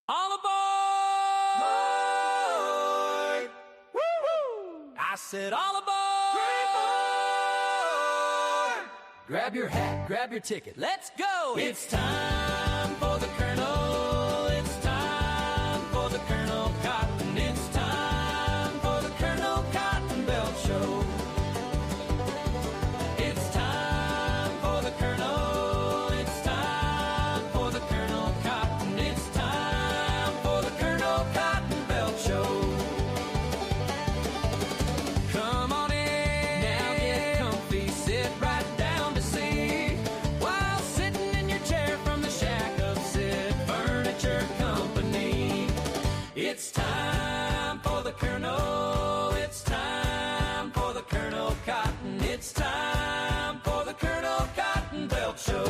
All aboard! Woo-hoo! I said all aboard! Grab your hat, grab your ticket, let's go! It's time for the Colonel. It's time for the Colonel Cotton. It's time for the Colonel Cotton Belt Show. It's time for the Colonel. It's time for the Colonel Cotton. It's time for the Colonel Cotton Belt Show. Come on in, now get comfy, sit right down to see, while sitting in your chair from the shack of Sid Furniture Company. It's time for the Colonel. It's time for the Colonel Cotton. It's time for the Colonel Cotton Belt Show.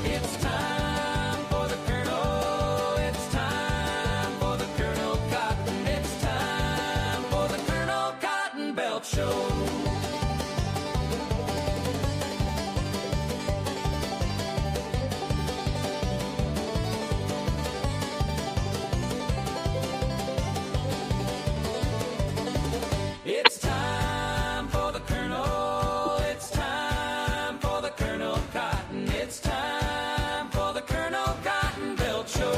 It's time for the Colonel. It's time for the Colonel Cotton. It's time for the Colonel Cotton Belt Show. It's time for the Colonel. It's time for the Colonel Cotton. It's time for the Colonel Cotton Belt Show.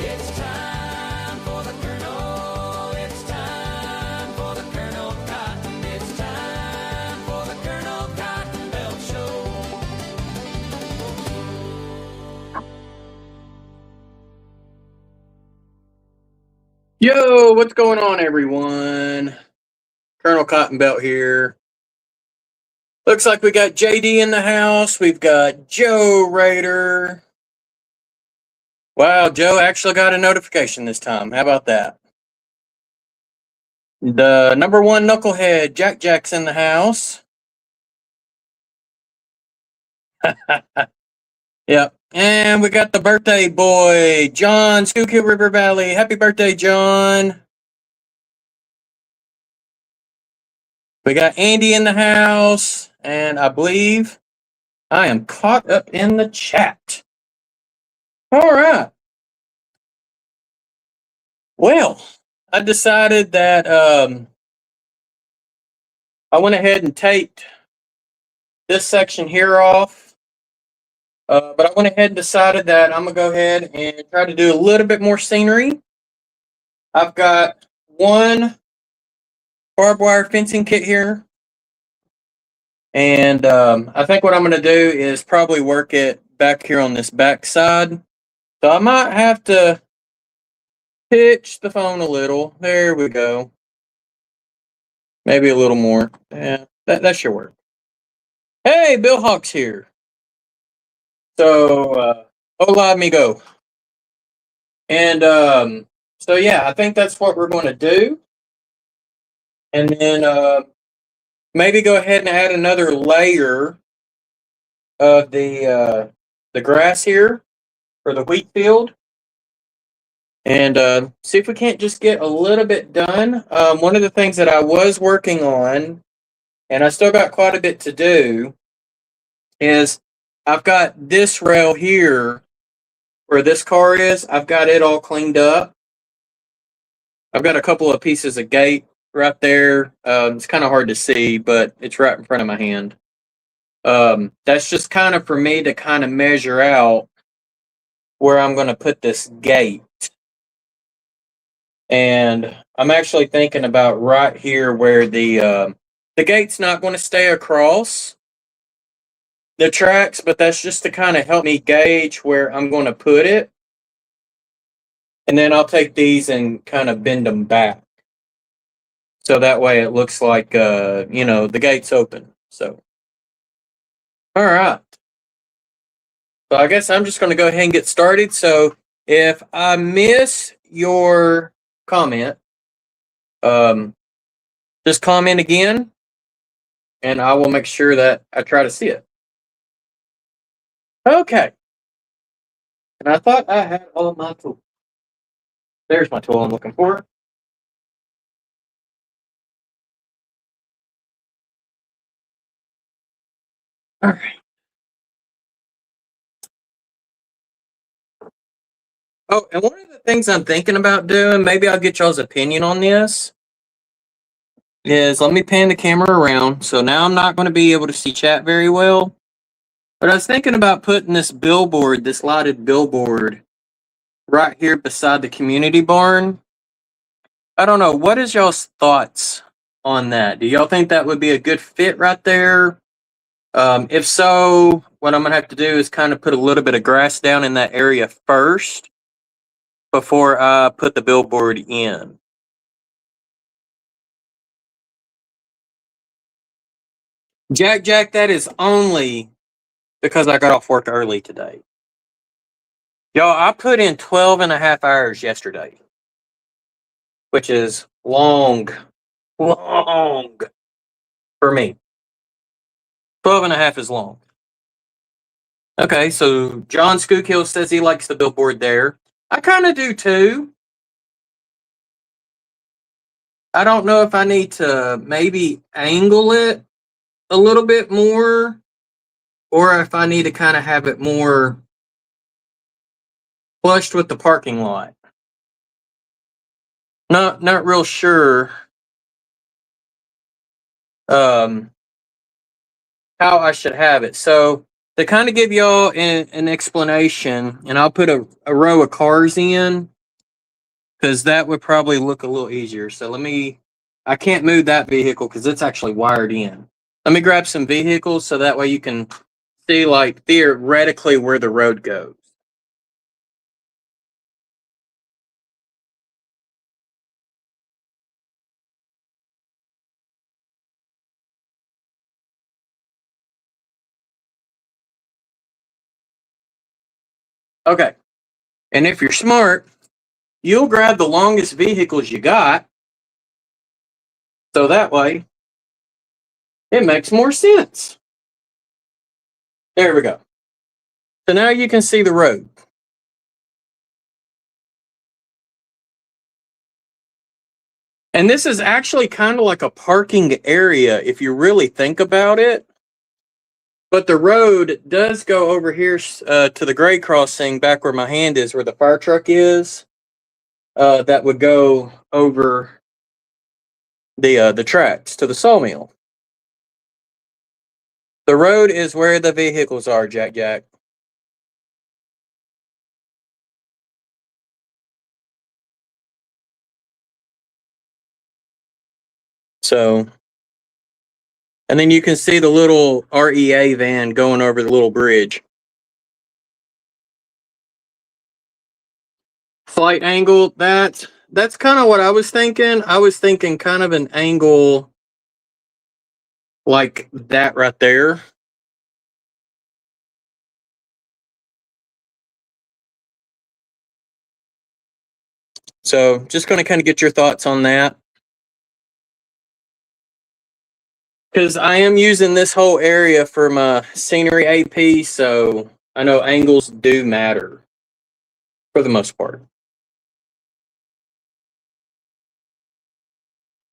It's time for the Colonel. It's time for the Colonel Cotton. It's time for the Colonel Cotton Belt Show. Yo, what's going on, everyone? Colonel Cotton Belt here. Looks like we got JD in the house. We've got Joe Rader. Wow, Joe actually got a notification this time. How about that? The number one knucklehead, Jack's in the house. Yep. And we got the birthday boy, John, Schuylkill River Valley. Happy birthday, John. We got Andy in the house, and I believe I am caught up in the chat. All right. Well, I decided that I went ahead and taped this section here off, but I went ahead and decided that I'm going to go ahead and try to do a little bit more scenery. I've got one barbed wire fencing kit here, and I think what I'm going to do is probably work it back here on this back side. So I might have to pitch the phone a little. There we go. Maybe a little more. Yeah, that should work. Hey, Bill Hawk's here. So, hola, amigo. And so yeah, I think that's what we're going to do. And then maybe go ahead and add another layer of the grass here for the wheat field. And see if we can't just get a little bit done. One of the things that I was working on, and I still got quite a bit to do, is I've got this rail here where this car is. I've got it all cleaned up. I've got a couple of pieces of gate right there. It's kind of hard to see, but it's right in front of my hand. That's just kind of for me to kind of measure out where I'm going to put this gate. And I'm actually thinking about right here where the gate's not going to stay across the tracks, but that's just to kind of help me gauge where I'm going to put it. And then I'll take these and kind of bend them back. So that way it looks like, the gate's open. So, all right. So I guess I'm just going to go ahead and get started. So if I miss your comment, just comment again, and I will make sure that I try to see it. Okay. And I thought I had all of my tools. There's my tool I'm looking for. All right. Oh, and one of the things I'm thinking about doing, maybe I'll get y'all's opinion on this, is let me pan the camera around. So now I'm not going to be able to see chat very well. But I was thinking about putting this billboard, this lighted billboard, right here beside the community barn. I don't know. What is y'all's thoughts on that? Do y'all think that would be a good fit right there? If so, what I'm going to have to do is kind of put a little bit of grass down in that area first before I put the billboard in. Jack, that is only because I got off work early today. Y'all, I put in 12 and a half hours yesterday, which is long for me. 12 and a half is long. Okay, so John Skookhill says he likes the billboard there. I kind of do too. I don't know if I need to maybe angle it a little bit more, or if I need to kind of have it more flushed with the parking lot. Not real sure how I should have it. So to kind of give y'all an explanation, and I'll put a row of cars in, because that would probably look a little easier. So I can't move that vehicle because it's actually wired in. Let me grab some vehicles so that way you can see, like, theoretically where the road goes. Okay. And if you're smart, you'll grab the longest vehicles you got. So that way it makes more sense. There we go. So now you can see the road. And this is actually kind of like a parking area if you really think about it. But the road does go over here to the grade crossing back where my hand is, where the fire truck is. That would go over the tracks to the sawmill. The road is where the vehicles are, Jack. So, and then you can see the little REA van going over the little bridge. Flight angle, that's kind of what I was thinking. I was thinking kind of an angle like that right there. So just going to kind of get your thoughts on that. Because I am using this whole area for my scenery AP, so I know angles do matter for the most part.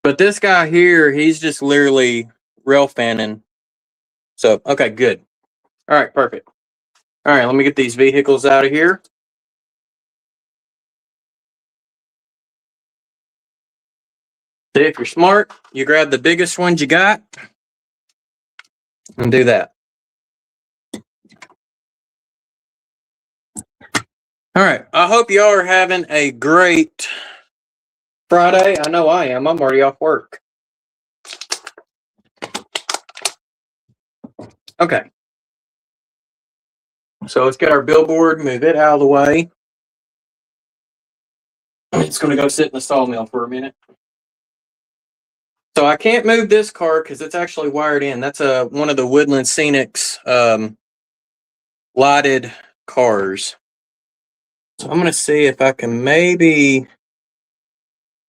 But this guy here, he's just literally rail fanning. So, okay, good. All right, perfect. All right, let me get these vehicles out of here. See, if you're smart, you grab the biggest ones you got and do that. All right, I hope y'all are having a great Friday. I know I am. I'm already off work. Okay. So let's get our billboard, move it out of the way. It's going to go sit in the sawmill for a minute. So I can't move this car because it's actually wired in. That's one of the Woodland Scenics lighted cars. So I'm going to see if I can maybe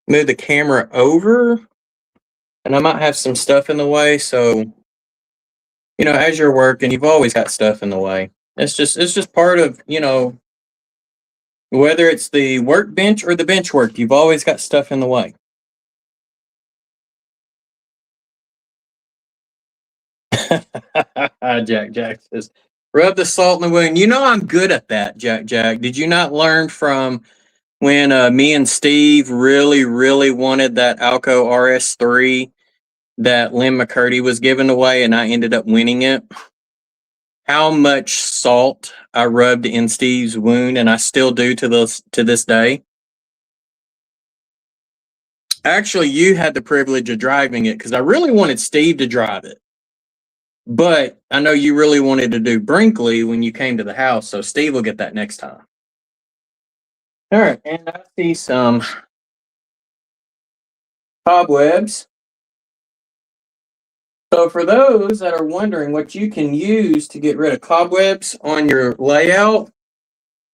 move the camera over. And I might have some stuff in the way. So, you know, as you're working, you've always got stuff in the way. It's just part of, you know, whether it's the workbench or the bench work, you've always got stuff in the way. Jack says, Rub the salt in the wound. You know I'm good at that, Jack. Did you not learn from when me and Steve really, really wanted that Alco RS3 that Lynn McCurdy was giving away and I ended up winning it? How much salt I rubbed in Steve's wound, and I still do to this day. Actually, you had the privilege of driving it because I really wanted Steve to drive it. But I know you really wanted to do Brinkley when you came to the house, so Steve will get that next time. All right, and I see some cobwebs. So for those that are wondering what you can use to get rid of cobwebs on your layout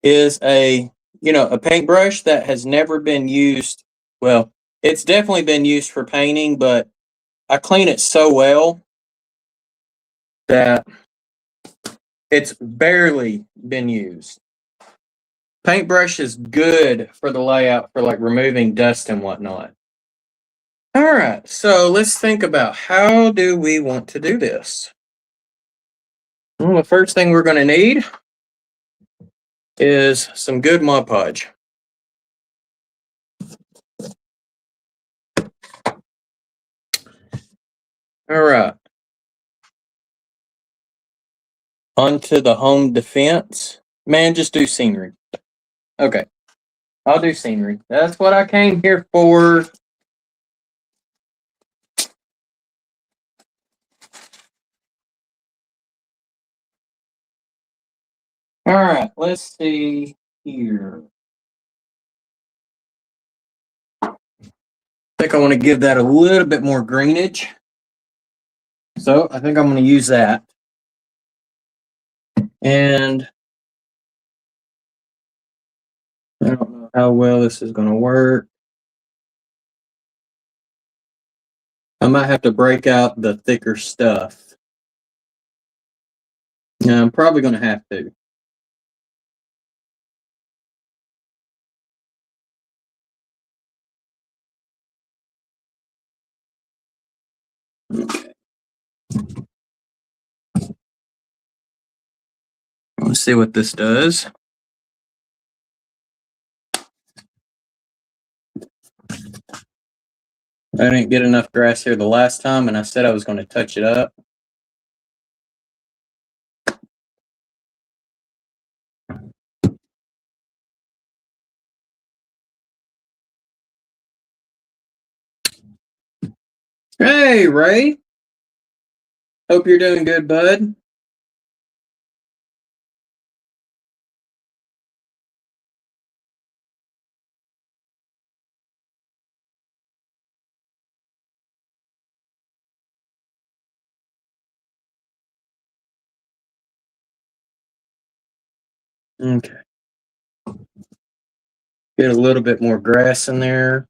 is a paintbrush that has never been used. Well, it's definitely been used for painting, but I clean it so well that it's barely been used. Paintbrush is good for the layout for like removing dust and whatnot. All right, so let's think about how do we want to do this? Well, the first thing we're going to need is some good Mod Podge. All right. Onto the home defense. Man, just do scenery. Okay. I'll do scenery. That's what I came here for. All right, let's see here. I think I want to give that a little bit more greenage. So I think I'm going to use that. And I don't know how well this is going to work. I might have to break out the thicker stuff. Yeah, I'm probably going to have to. Okay. Let's see what this does. I didn't get enough grass here the last time, and I said I was going to touch it up. Hey, Ray. Hope you're doing good, bud. Okay. Get a little bit more grass in there.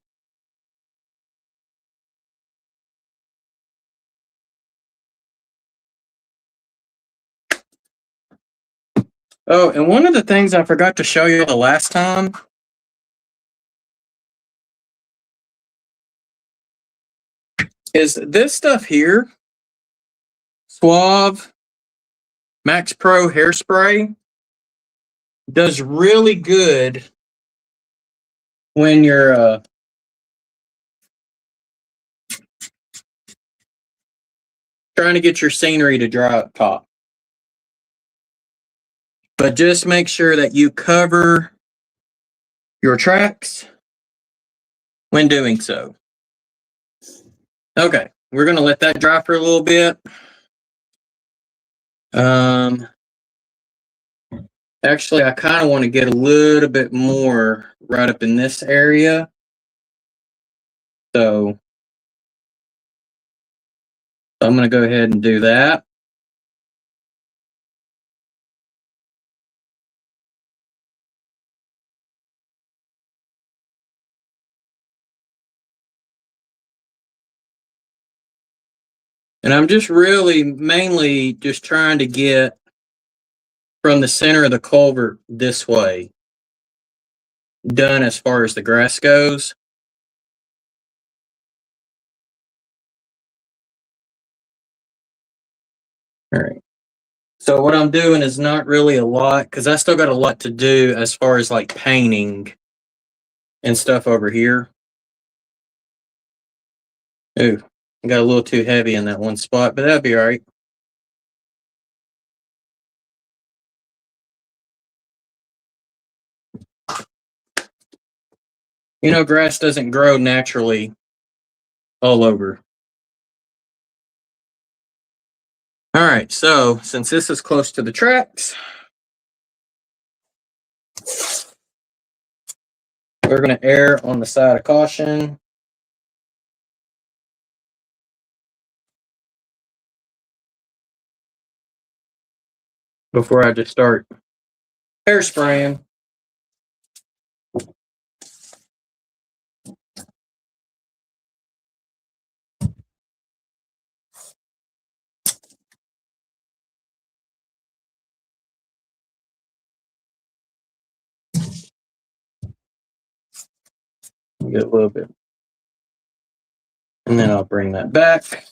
Oh, and one of the things I forgot to show you the last time is this stuff here. Suave Max Pro hairspray does really good when you're trying to get your scenery to dry up top. But just make sure that you cover your tracks when doing so. Okay, we're going to let that dry for a little bit. Actually, I kind of want to get a little bit more right up in this area. So I'm going to go ahead and do that. And I'm just really mainly just trying to get from the center of the culvert this way done as far as the grass goes. All right. So what I'm doing is not really a lot because I still got a lot to do as far as like painting and stuff over here. Ooh, I got a little too heavy in that one spot, but that'll be all right. You know, grass doesn't grow naturally all over. All right, so since this is close to the tracks, we're going to err on the side of caution. Before I just start hairspraying. Get a little bit. And then I'll bring that back.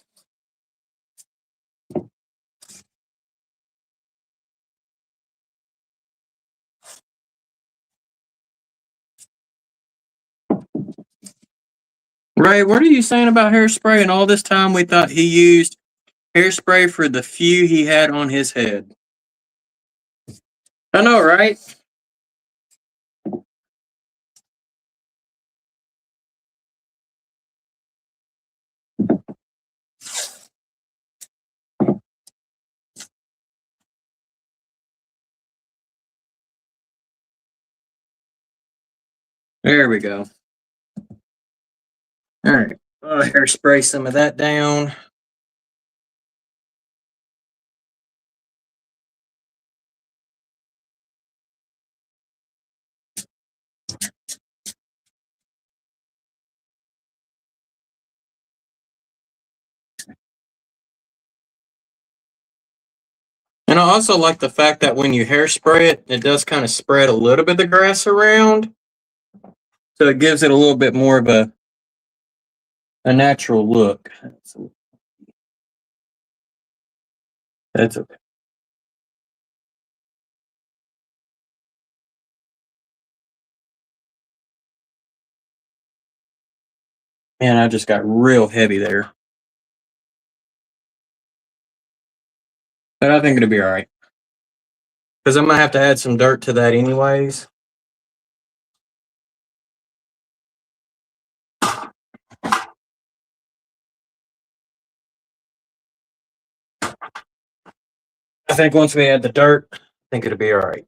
Ray, what are you saying about hairspray? And all this time we thought he used hairspray for the few he had on his head. I know, right? There we go. All right. I'll hairspray some of that down. And I also like the fact that when you hairspray it, it does kind of spread a little bit of the grass around. So it gives it a little bit more of a natural look. That's okay. Man, I just got real heavy there. But I think it'll be all right. Because I'm going to have to add some dirt to that anyways. I think once we add the dirt, I think it'll be all right.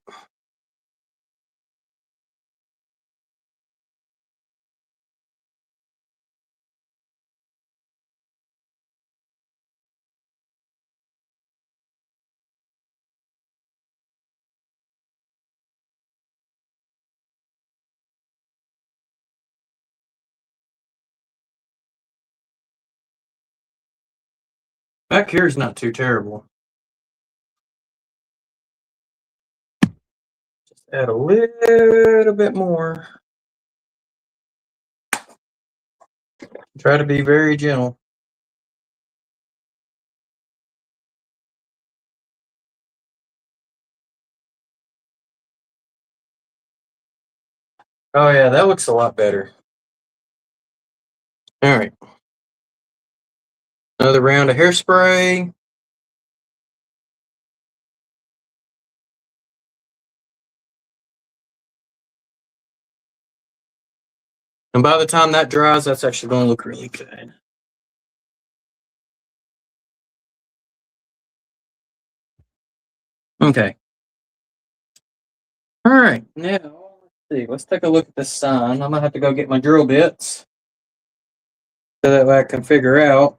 Back here is not too terrible. Just add a little bit more. Try to be very gentle. Oh yeah, that looks a lot better. All right. Another round of hairspray. And by the time that dries, that's actually going to look really good. Okay. All right. Now, let's see. Let's take a look at the sign. I'm going to have to go get my drill bits so that way I can figure out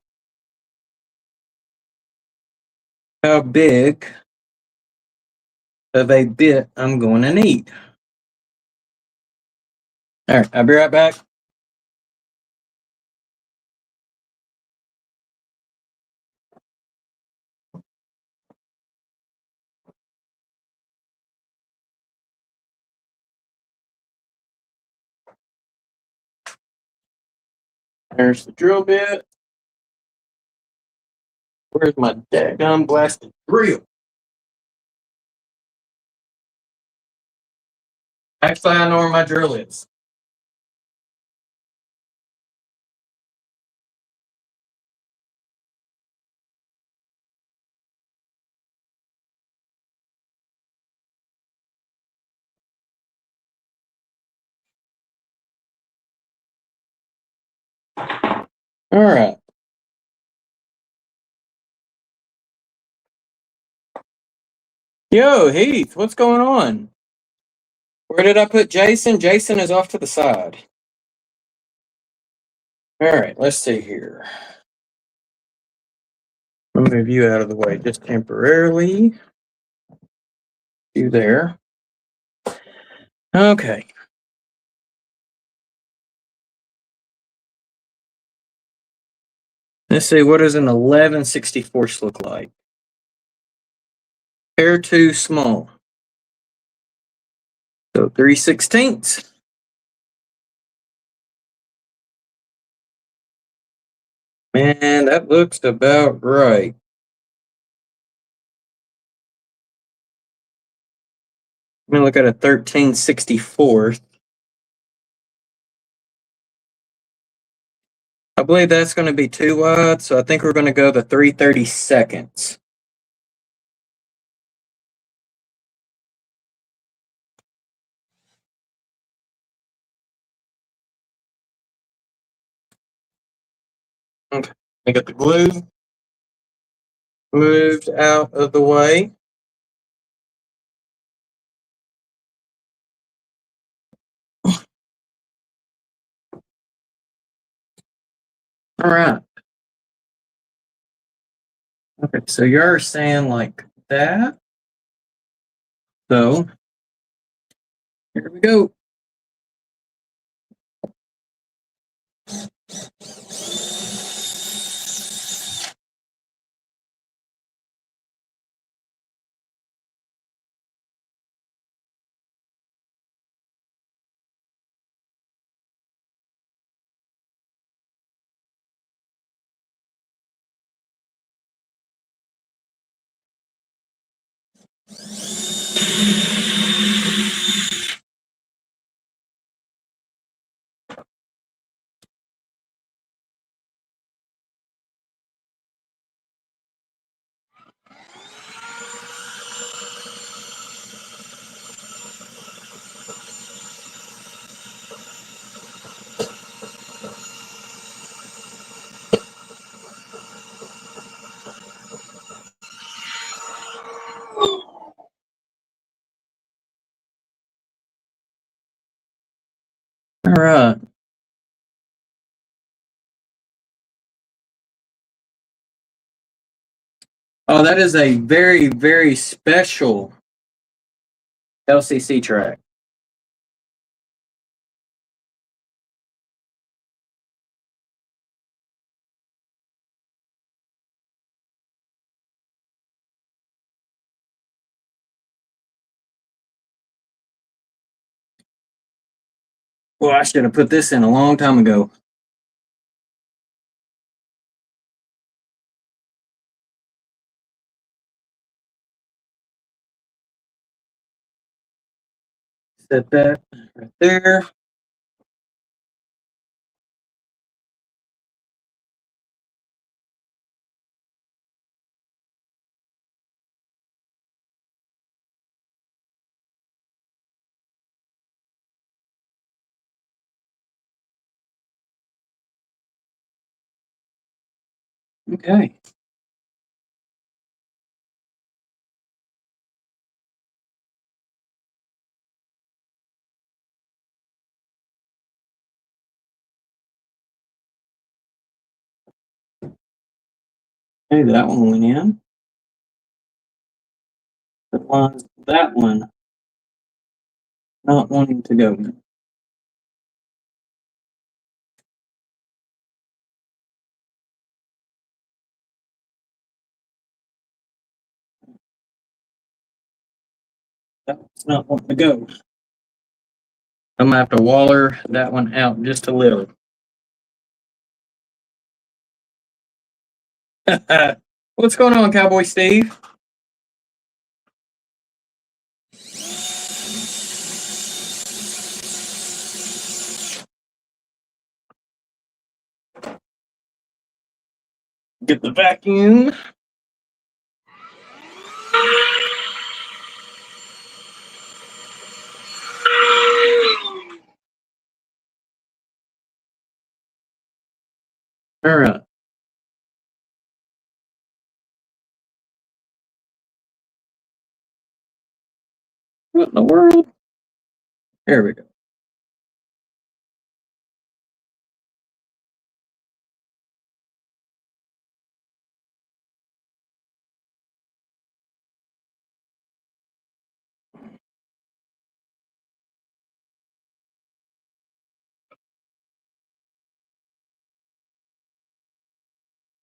how big of a bit I'm going to need. All right. I'll be right back. There's the drill bit. Where's my daggum blasted drill? Actually, I know where my drill is. All right. Yo, Heath, what's going on? Where did I put Jason? Jason is off to the side. All right, let's see here. I'll move you out of the way just temporarily. You there. Okay. Let's see, what does an 1164 look like? Pair too small. So 3/16. Man, that looks about right. Let me look at a 13/64. I believe that's going to be too wide, so I think we're going to go the 3/32. Okay, I got the glue moved out of the way. All right. Okay, so you're saying like that. So here we go. All right. Oh, that is a very, very special LCC track. Well, I should have put this in a long time ago. Set that right there. Okay. Okay, that one went in. That one not wanting to go in. That's not wanting to go. I'm gonna have to waller that one out just a little. What's going on, Cowboy Steve? Get the vacuum. All right. What in the world? There we go.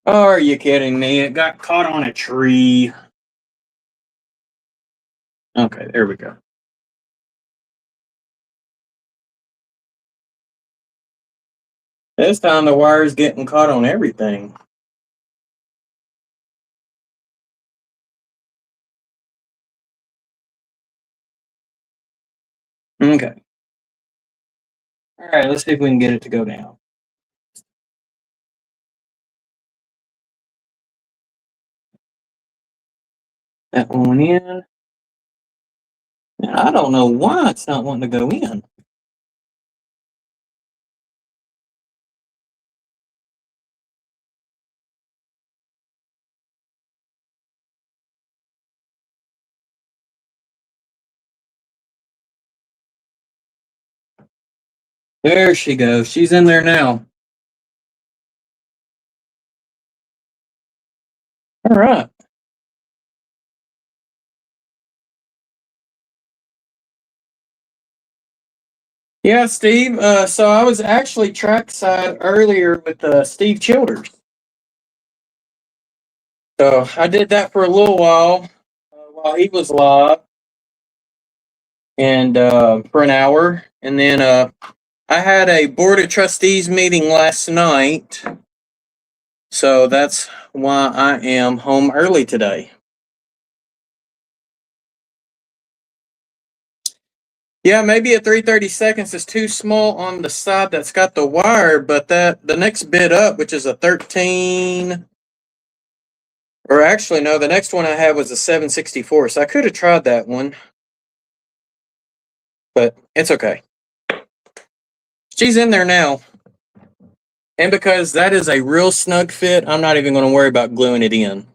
Oh, are you kidding me? It got caught on a tree. Okay, there we go. This time the wire's getting caught on everything. Okay. All right, let's see if we can get it to go down. That one went in. And I don't know why it's not wanting to go in. There she goes. She's in there now. All right. Yeah, Steve. So I was actually trackside earlier with Steve Childers. So I did that for a little while he was live, and for an hour, and then I had a board of trustees meeting last night, so that's why I am home early today. Yeah, maybe at 3:30 seconds is too small on the side that's got the wire, but that the next bit up, which is a 13, or actually no, the next one I had was a 764, so I could have tried that one, but it's okay. She's in there now. And because that is a real snug fit, I'm not even going to worry about gluing it in.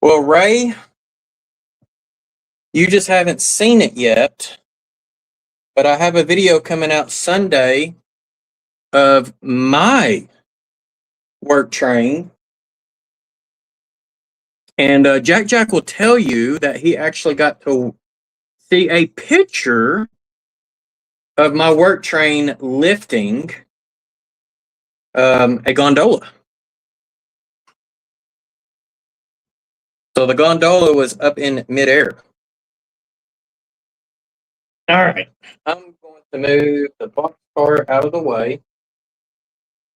Well, Ray, you just haven't seen it yet, but I have a video coming out Sunday of my work train. And Jack will tell you that he actually got to see a picture of my work train lifting a gondola. So the gondola was up in midair. All right. I'm going to move the box car out of the way.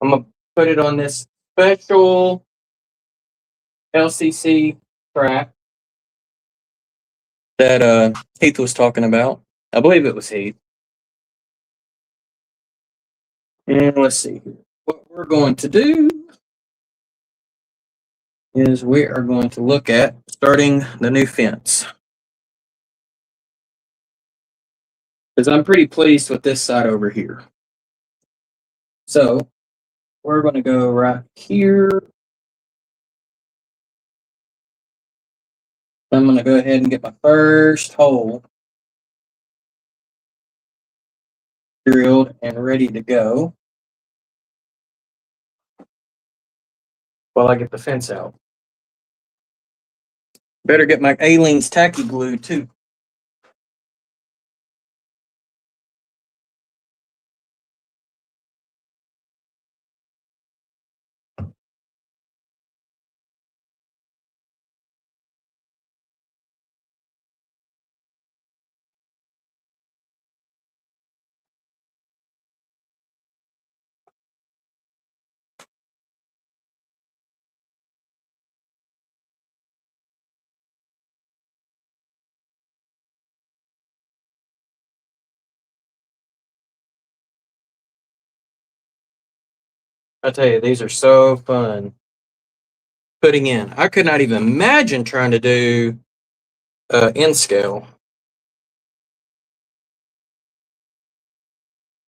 I'm going to put it on this special LCC track that Heath was talking about. I believe it was Heath. And let's see. What we're going to do is we are going to look at starting the new fence. Because I'm pretty pleased with this side over here. So we're going to go right here. I'm going to go ahead and get my first hole drilled and ready to go while I get the fence out. Better get my Aleene's tacky glue too. I tell you, these are so fun putting in. I could not even imagine trying to do in scale.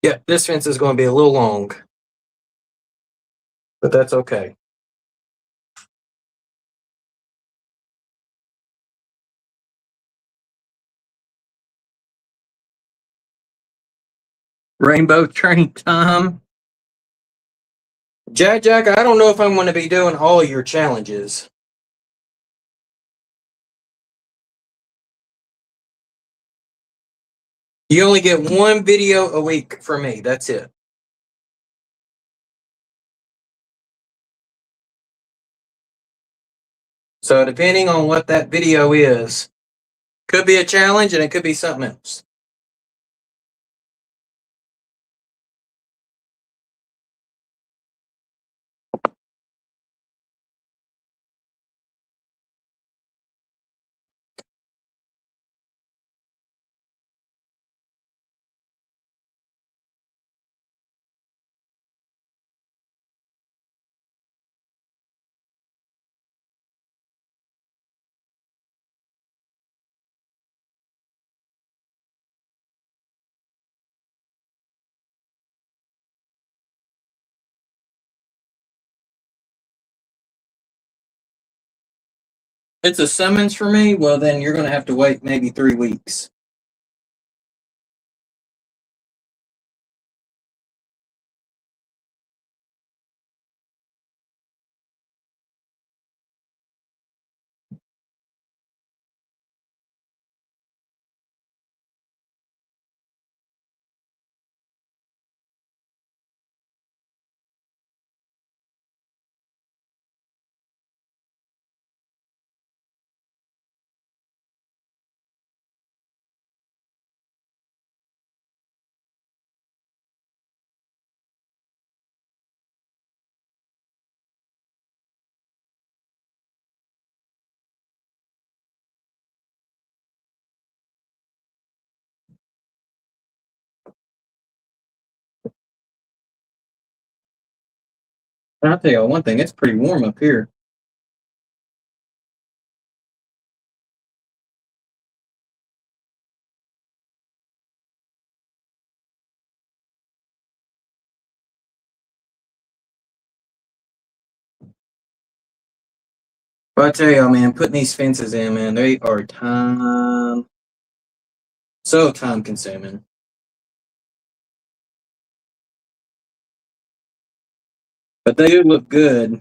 Yeah, this fence is going to be a little long, but that's okay. Rainbow train time. Jack, I don't know if I'm going to be doing all your challenges. You only get one video a week from me. That's it. So depending on what that video is, could be a challenge and it could be something else. It's a summons for me. Well, then you're going to have to wait maybe 3 weeks. And I'll tell you one thing, it's pretty warm up here. But I tell you, man, putting these fences in, man, they are so time consuming. But they do look good. Is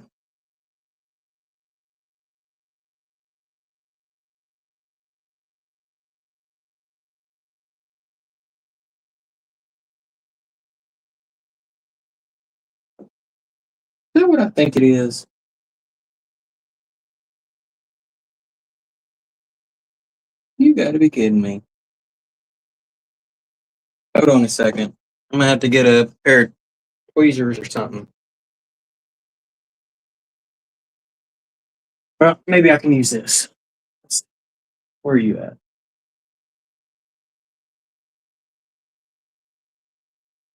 that what I think it is? You got to be kidding me. Hold on a second. I'm going to have to get a pair of tweezers or something. Well, maybe I can use this. Where are you at?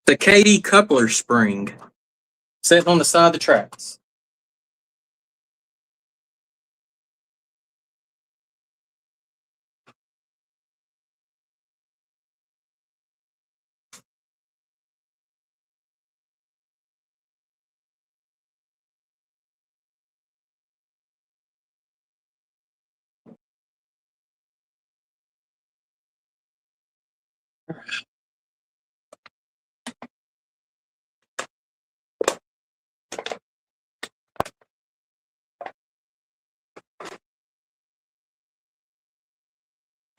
The Katy coupler spring sitting on the side of the tracks.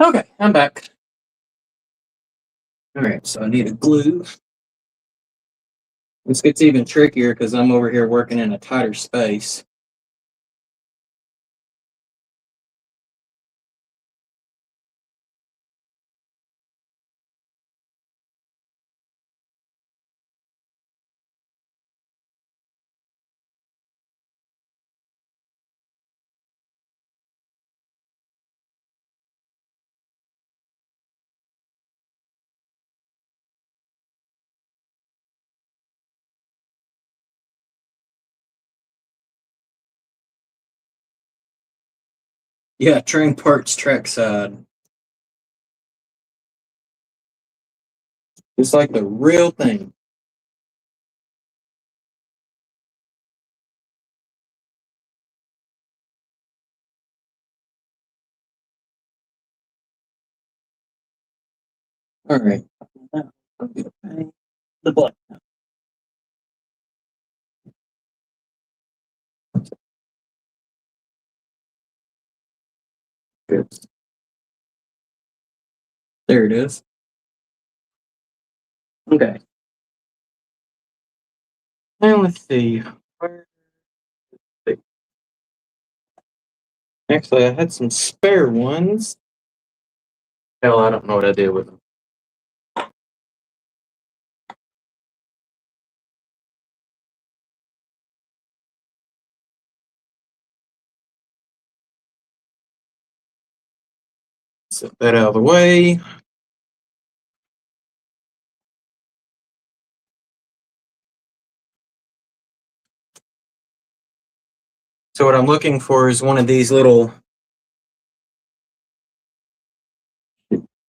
Okay, I'm back. All right, so I need a glue. This gets even trickier because I'm over here working in a tighter space. Yeah, train parts trackside. It's like the real thing. All right. The black. Good. There it is. Okay. Now let's see. Actually, I had some spare ones. Hell, I don't know what I did with them. Set that out of the way. So what I'm looking for is one of these little,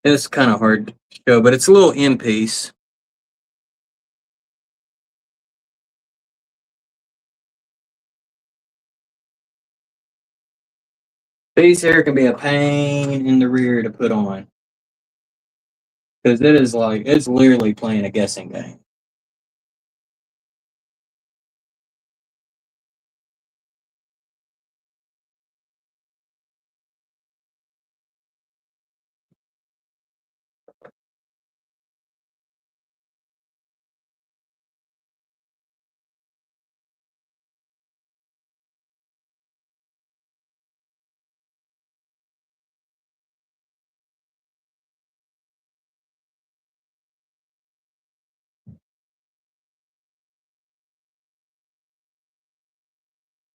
it's kind of hard to show, but it's a little end piece. These here can be a pain in the rear to put on. Because it is like, it's literally playing a guessing game.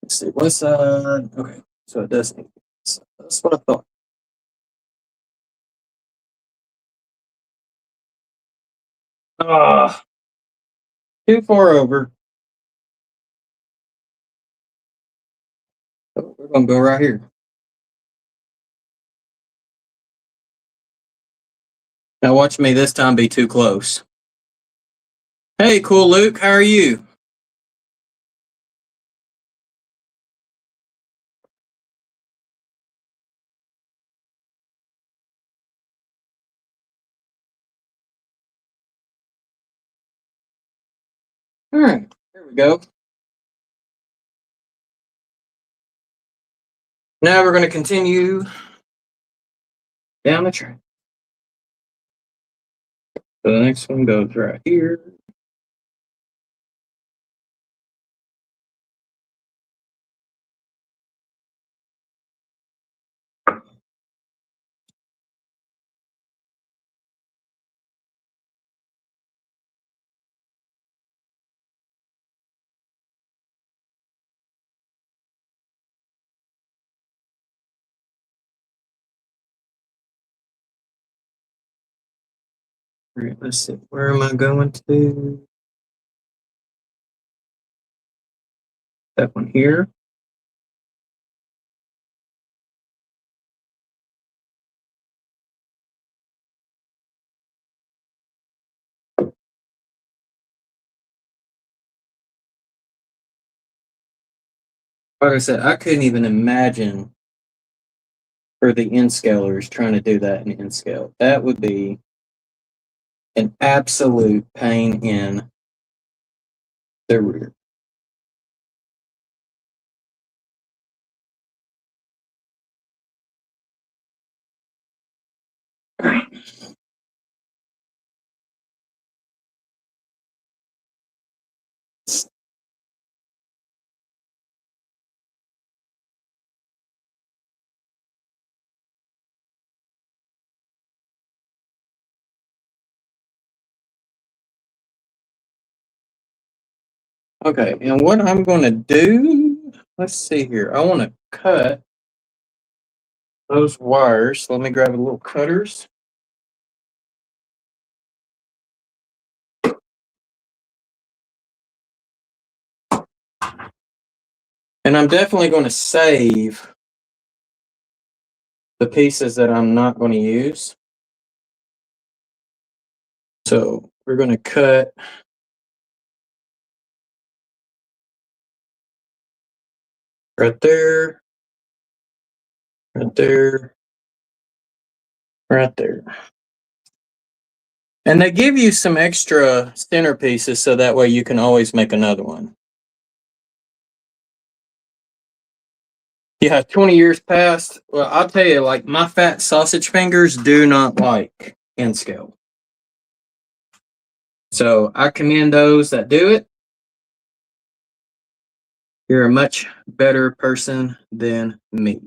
Let's see, what's side? Okay, so it does need. That's what I thought. Ah, too far over. So we're gonna go right here. Now watch me this time be too close. Hey, cool Luke, how are you? All right, there we go. Now we're going to continue down the track. So the next one goes right here. All right, let's see. Where am I going to? That one here. Like I said, I couldn't even imagine for the N scalers trying to do that in N scale. That would be an absolute pain in the rear. Okay, and what I'm going to do, let's see here. I want to cut those wires. Let me grab a little cutters. And I'm definitely going to save the pieces that I'm not going to use. So we're going to cut right there, right there, right there. And they give you some extra center pieces so that way you can always make another one. Yeah, 20 years past. Well, I'll tell you, like, my fat sausage fingers do not like end scale. So I commend those that do it. You're a much better person than me.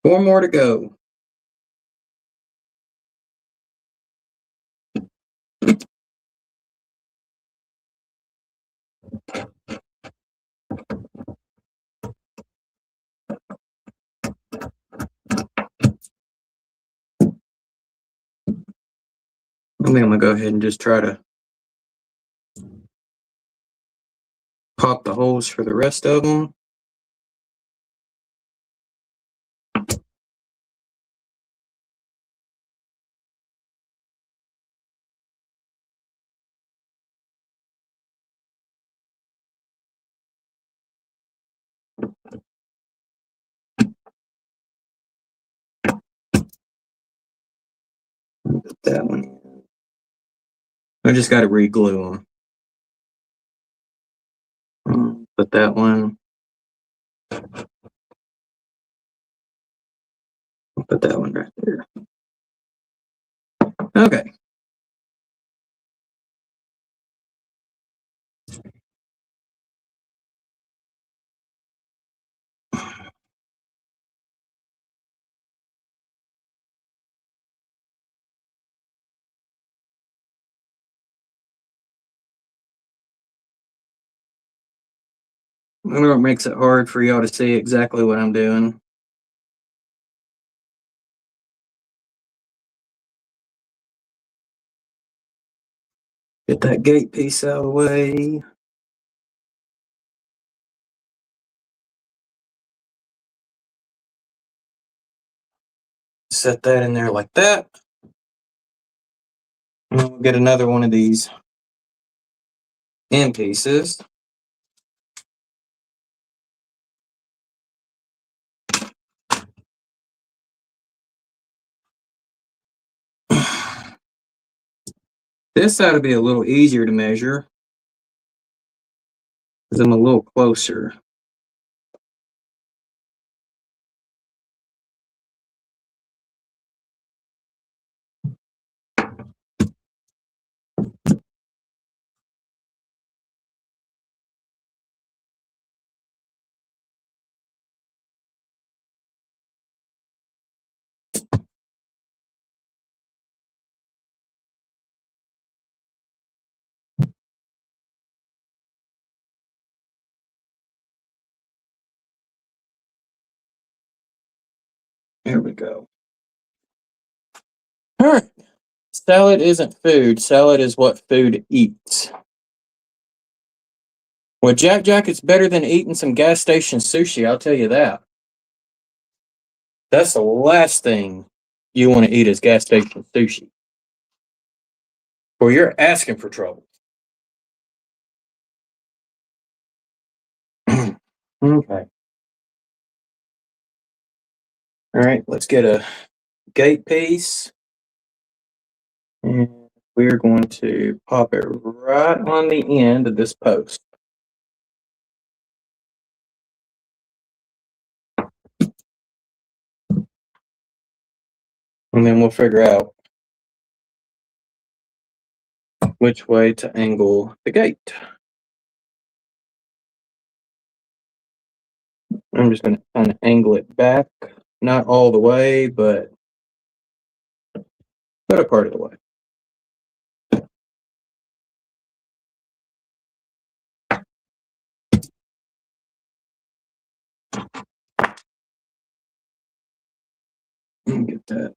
Four more to go. I think I'm going to go ahead and just try to pop the holes for the rest of them. Put that one in. I just got to re-glue them. Put that one. Put that one right there. Okay. I know it makes it hard for y'all to see exactly what I'm doing. Get that gate piece out of the way. Set that in there like that. And then we'll get another one of these end pieces. This ought to be a little easier to measure because I'm a little closer. There we go. All right. Salad isn't food. Salad is what food eats. Well, Jack, it's better than eating some gas station sushi, I'll tell you that. That's the last thing you want to eat is gas station sushi. Or you're asking for trouble. Okay. All right, let's get a gate piece. And we're going to pop it right on the end of this post. And then we'll figure out which way to angle the gate. I'm just going to kind of angle it back Not all the way, but a part of the way. Let me get that.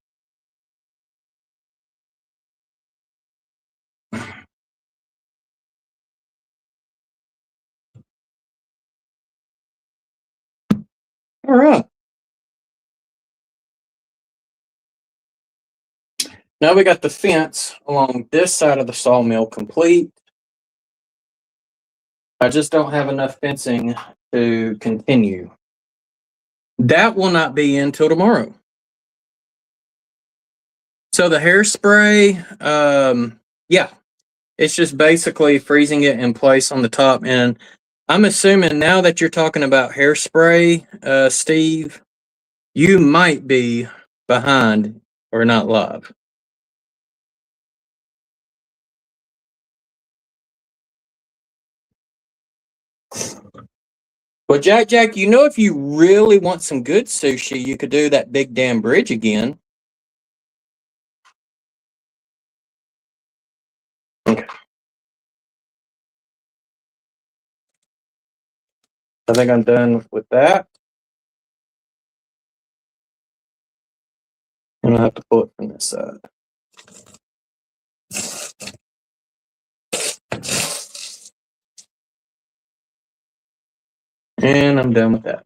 All right. Now we got the fence along this side of the sawmill complete. I just don't have enough fencing to continue. That will not be until tomorrow. So the hairspray, yeah, it's just basically freezing it in place on the top. And I'm assuming now that you're talking about hairspray, Steve, you might be behind or not live. Well, Jack, you know, if you really want some good sushi, you could do that big damn bridge again. Okay. I think I'm done with that. And I have to pull it from this side. And I'm done with that.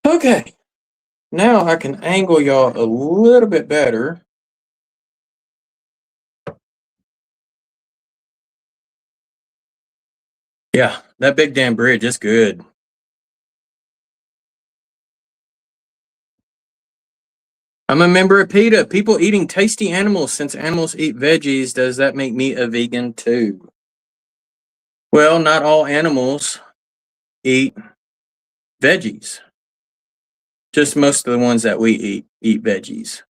Okay. Now I can angle y'all a little bit better. Yeah, that big damn bridge is good. I'm a member of PETA. People eating tasty animals. Since animals eat veggies, does that make me a vegan too? Well, not all animals eat veggies. Just most of the ones that we eat veggies.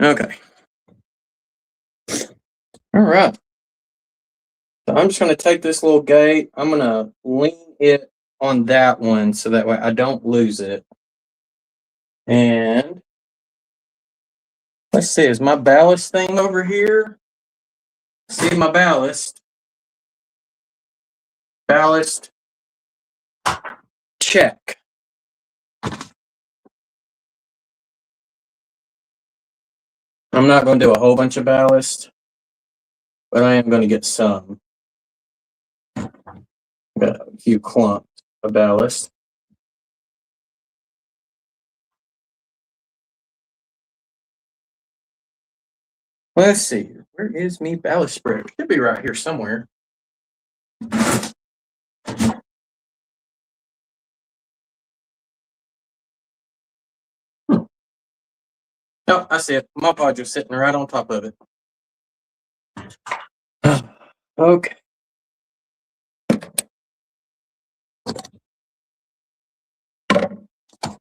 Okay. All right. So I'm just going to take this little gate. I'm going to lean it on that one so that way I don't lose it. And let's see, is my ballast thing over here? See my ballast. Ballast. Check. I'm not going to do a whole bunch of ballast, but I am going to get some. Got a few clumps of ballast. Let's see. Where is me ballast spread? It should be right here somewhere. Oh, I see it. My pod's just sitting right on top of it. Okay.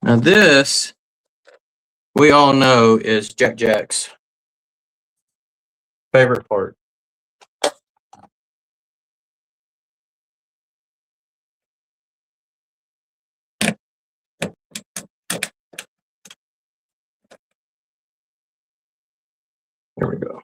Now this, we all know, is Jack's favorite part. There we go.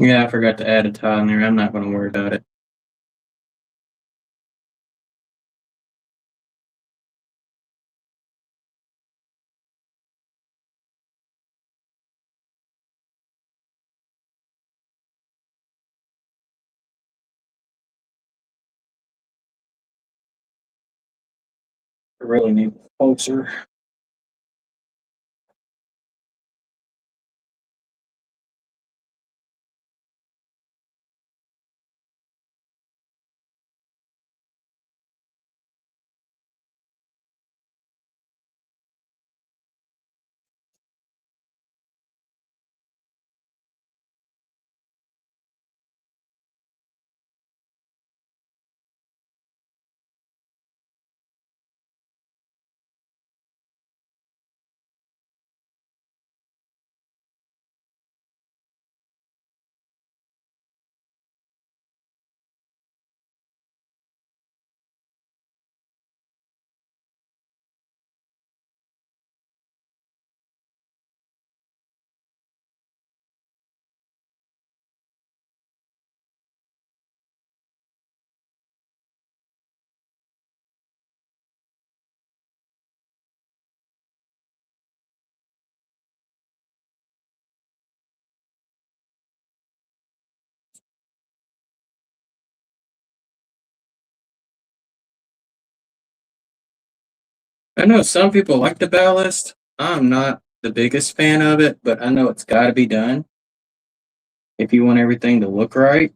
Yeah, I forgot to add a tie in there. I'm not going to worry about it. I really need it closer. I know some people like the ballast. I'm not the biggest fan of it, but I know it's got to be done if you want everything to look right.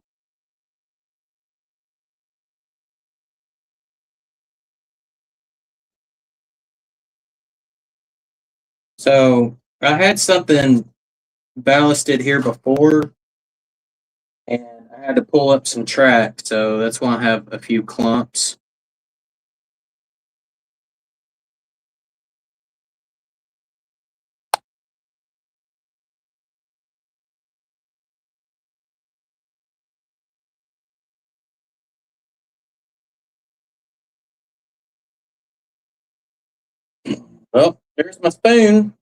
So I had something ballasted here before, and I had to pull up some track, so that's why I have a few clumps. Well, there's my spoon.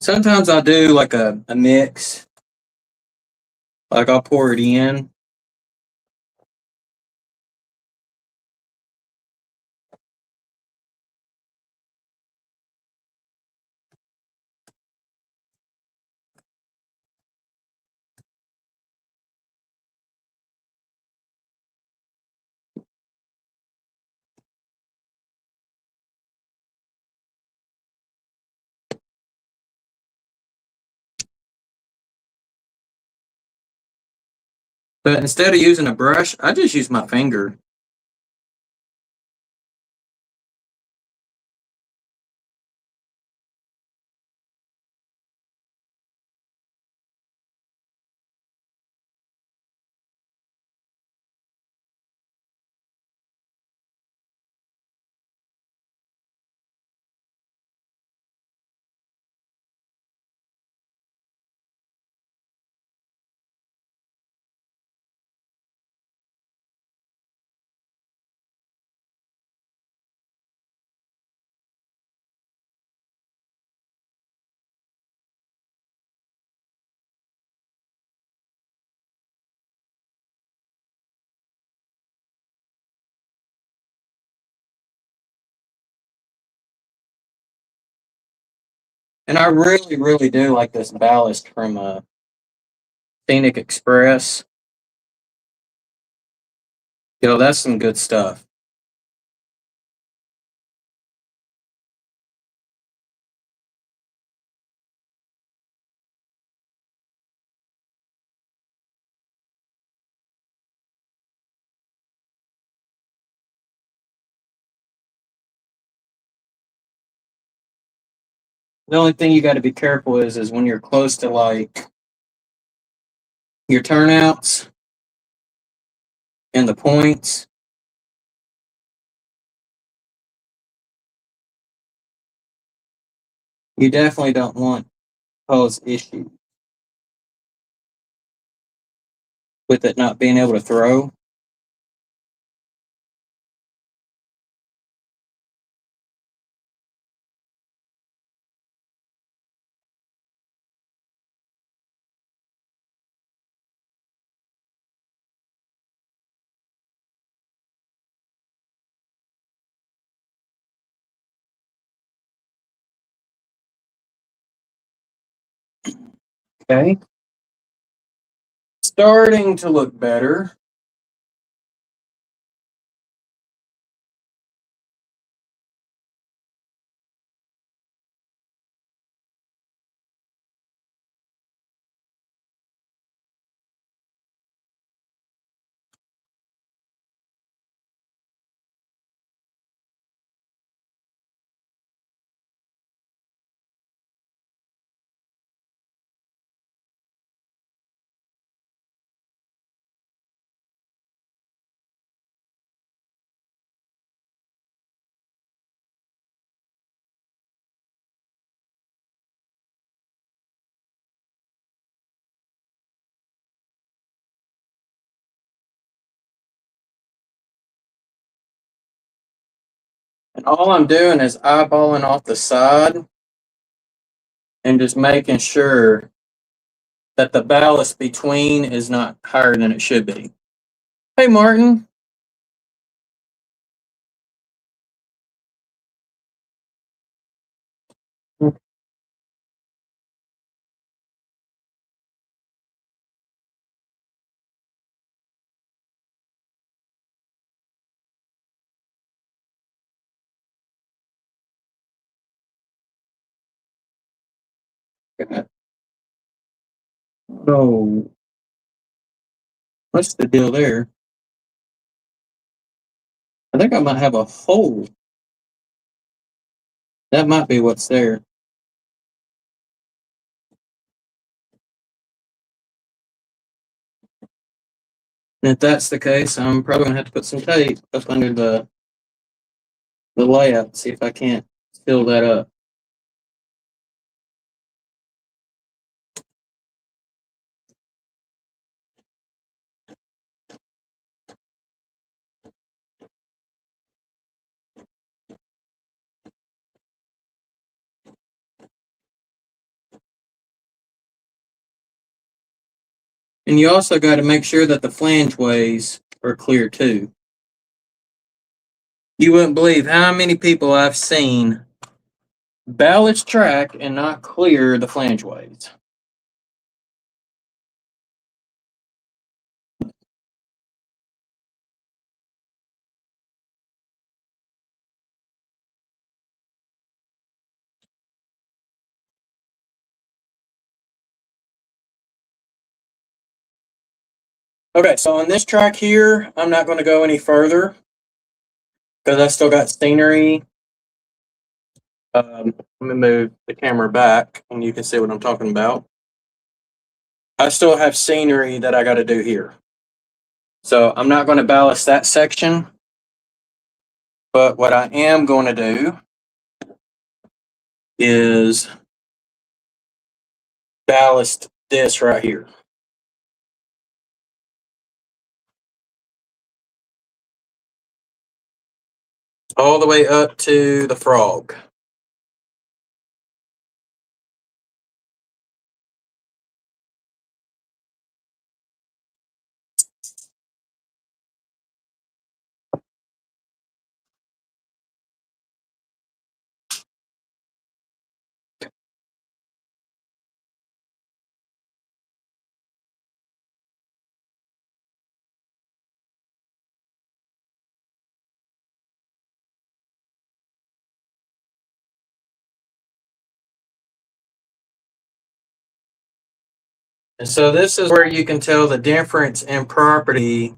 Sometimes I'll do like a mix. Like I'll pour it in. But instead of using a brush, I just use my finger. And I really, really do like this ballast from Scenic Express. That's some good stuff. The only thing you got to be careful is when you're close to like your turnouts and the points. You definitely don't want to cause issues with it not being able to throw. Okay. starting to look better. And all I'm doing is eyeballing off the side and just making sure that the ballast between is not higher than it should be. Hey, Martin. Oh, what's the deal there? I think I might have a hole. That might be what's there. And if that's the case, I'm probably gonna have to put some tape up under the layout, see if I can't fill that up. And you also got to make sure that the flangeways are clear too. You wouldn't believe how many people I've seen ballast track and not clear the flangeways. Okay, so on this track here, I'm not going to go any further because I still got scenery. Let me move the camera back and you can see what I'm talking about. I still have scenery that I got to do here. So I'm not going to ballast that section, but what I am going to do is ballast this right here. All the way up to the frog. And so this is where you can tell the difference in property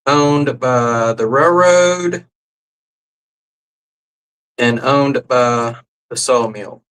owned by the railroad and owned by the sawmill.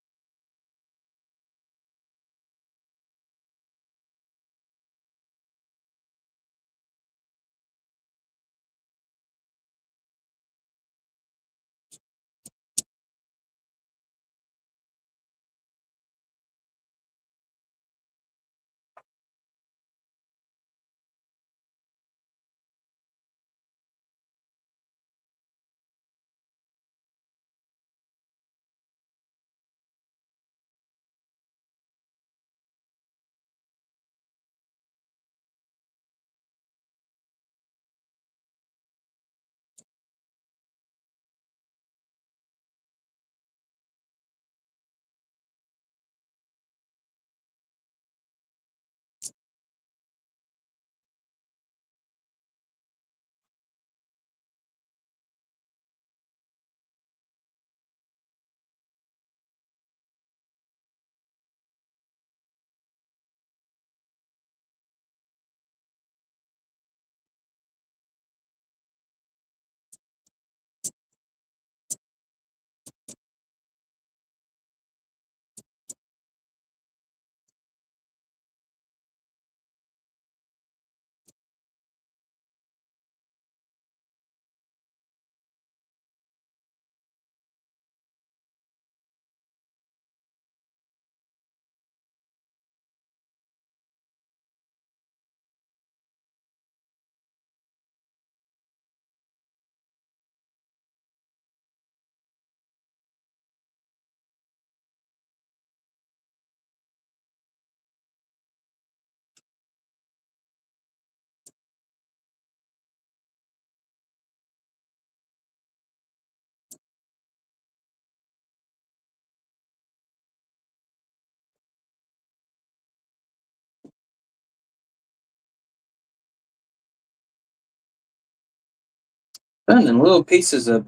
Finding little pieces of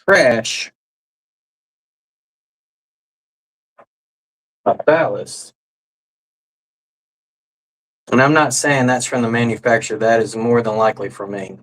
trash. A ballast. And I'm not saying that's from the manufacturer. That is more than likely from me.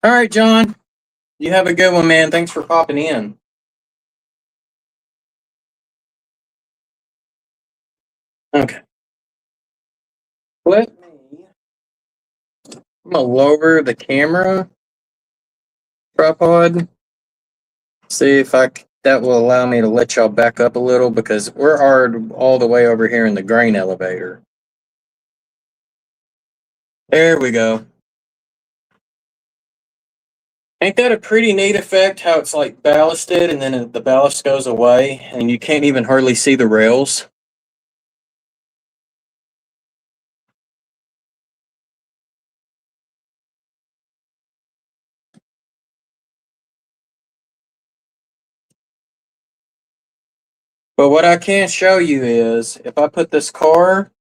All right, John. You have a good one, man. Thanks for popping in. Okay. Let me. I'm gonna lower the camera tripod. See if that will allow me to let y'all back up a little because we're all the way over here in the grain elevator. There we go. Ain't that a pretty neat effect? How it's like ballasted and then the ballast goes away and you can't even hardly see the rails. But what I can show you is if I put this car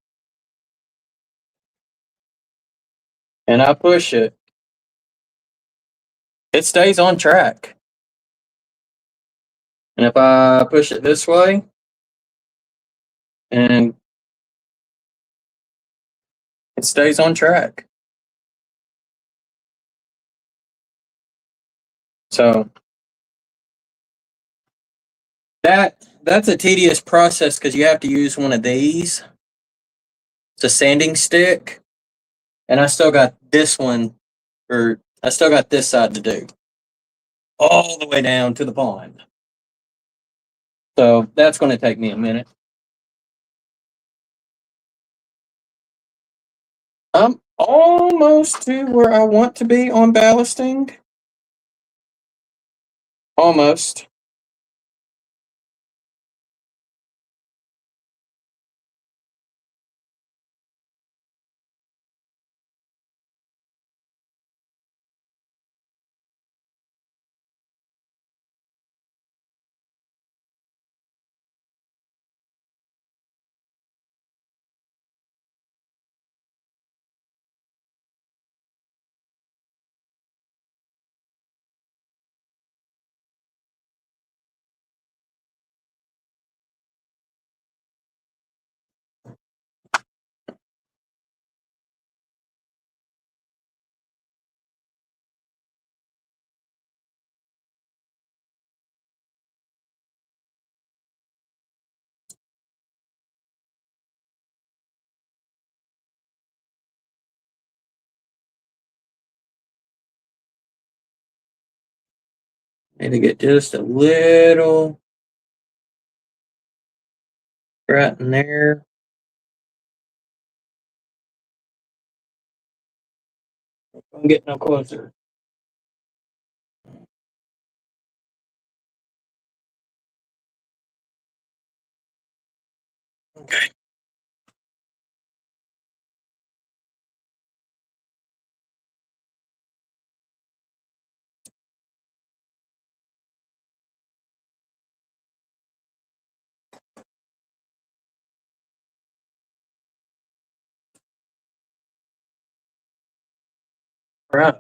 and I push it, it stays on track. And if I push it this way and it stays on track. So that's a tedious process because you have to use one of these. It's a sanding stick. And I still got this one, or I still got this side to do. All the way down to the pond. So that's going to take me a minute. I'm almost to where I want to be on ballasting. Almost. Need to get just a little right in there. I'm getting no closer. Okay. All right.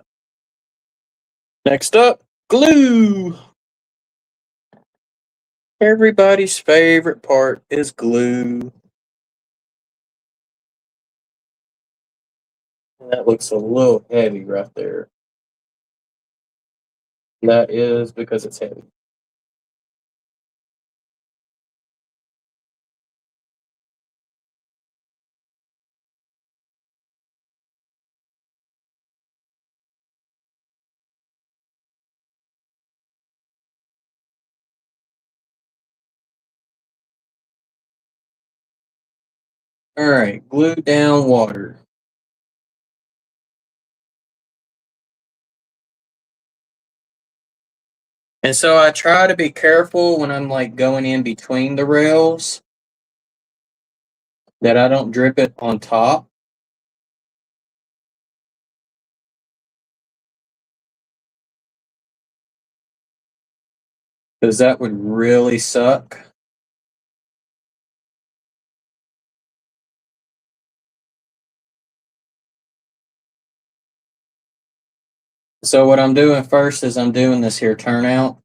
Next up, glue. Everybody's favorite part is glue. That looks a little heavy right there. That is because it's heavy. All right, glue down water. And so I try to be careful when I'm like going in between the rails that I don't drip it on top. Because that would really suck. So what I'm doing first is I'm doing this here turnout.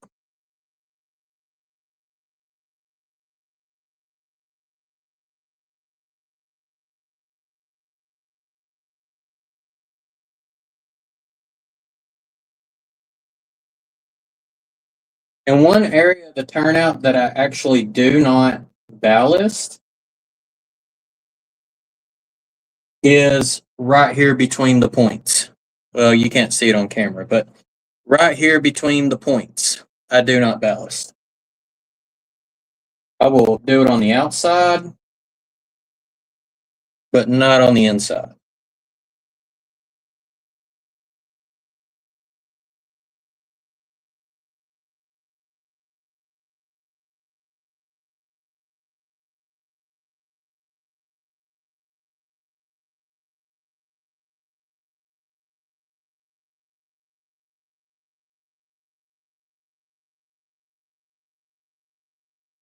And one area of the turnout that I actually do not ballast is right here between the points. Well, you can't see it on camera, but right here between the points, I do not ballast. I will do it on the outside, but not on the inside.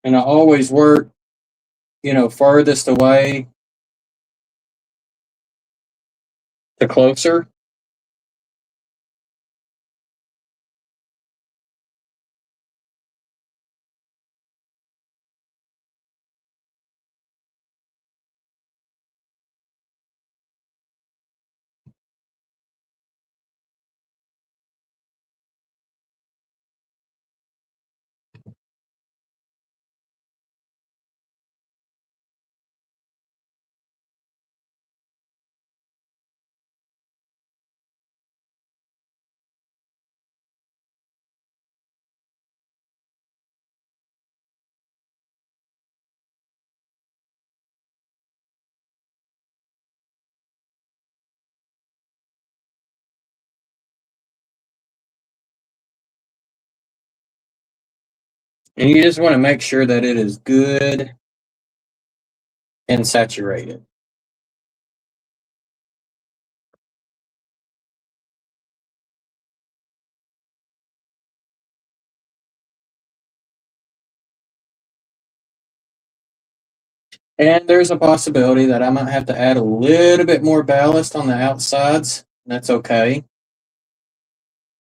And I always work, furthest away to closer. And you just want to make sure that it is good and saturated. And there's a possibility that I might have to add a little bit more ballast on the outsides. That's okay.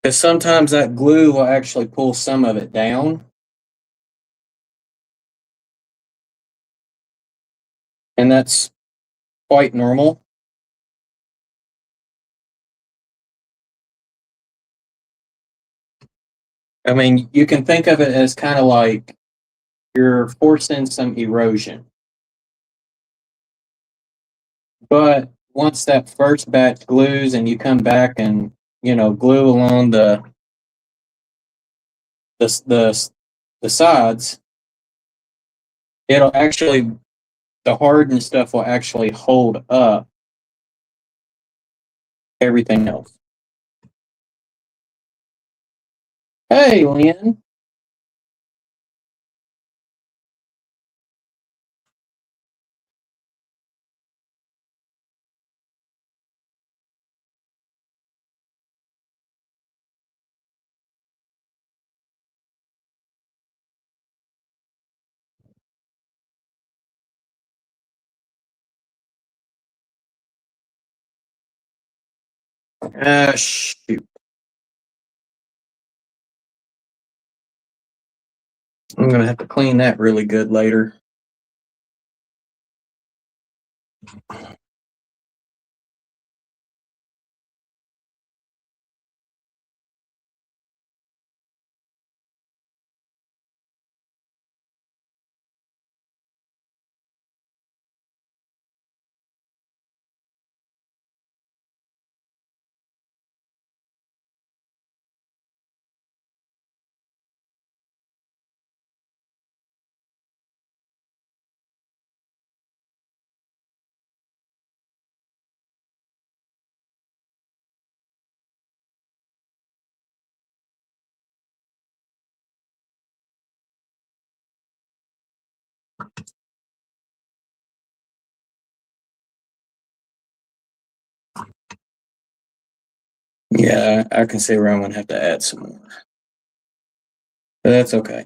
Because sometimes that glue will actually pull some of it down. And that's quite normal. I mean, you can think of it as kind of like you're forcing some erosion. But once that first batch glues and you come back and, glue along the sides, it'll actually, the hardened stuff will actually hold up everything else. Hey, Lynn. Ah, shoot. I'm going to have to clean that really good later. Yeah, I can see where I'm going to have to add some more. But that's okay.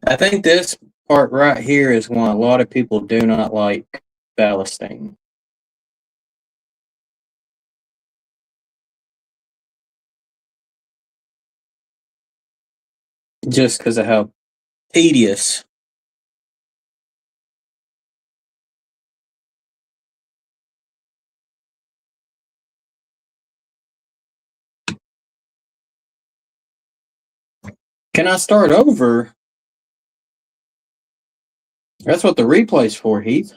I think this part right here is one a lot of people do not like ballasting. Just because of how tedious. Can I start over? That's what the replay's for, Heath.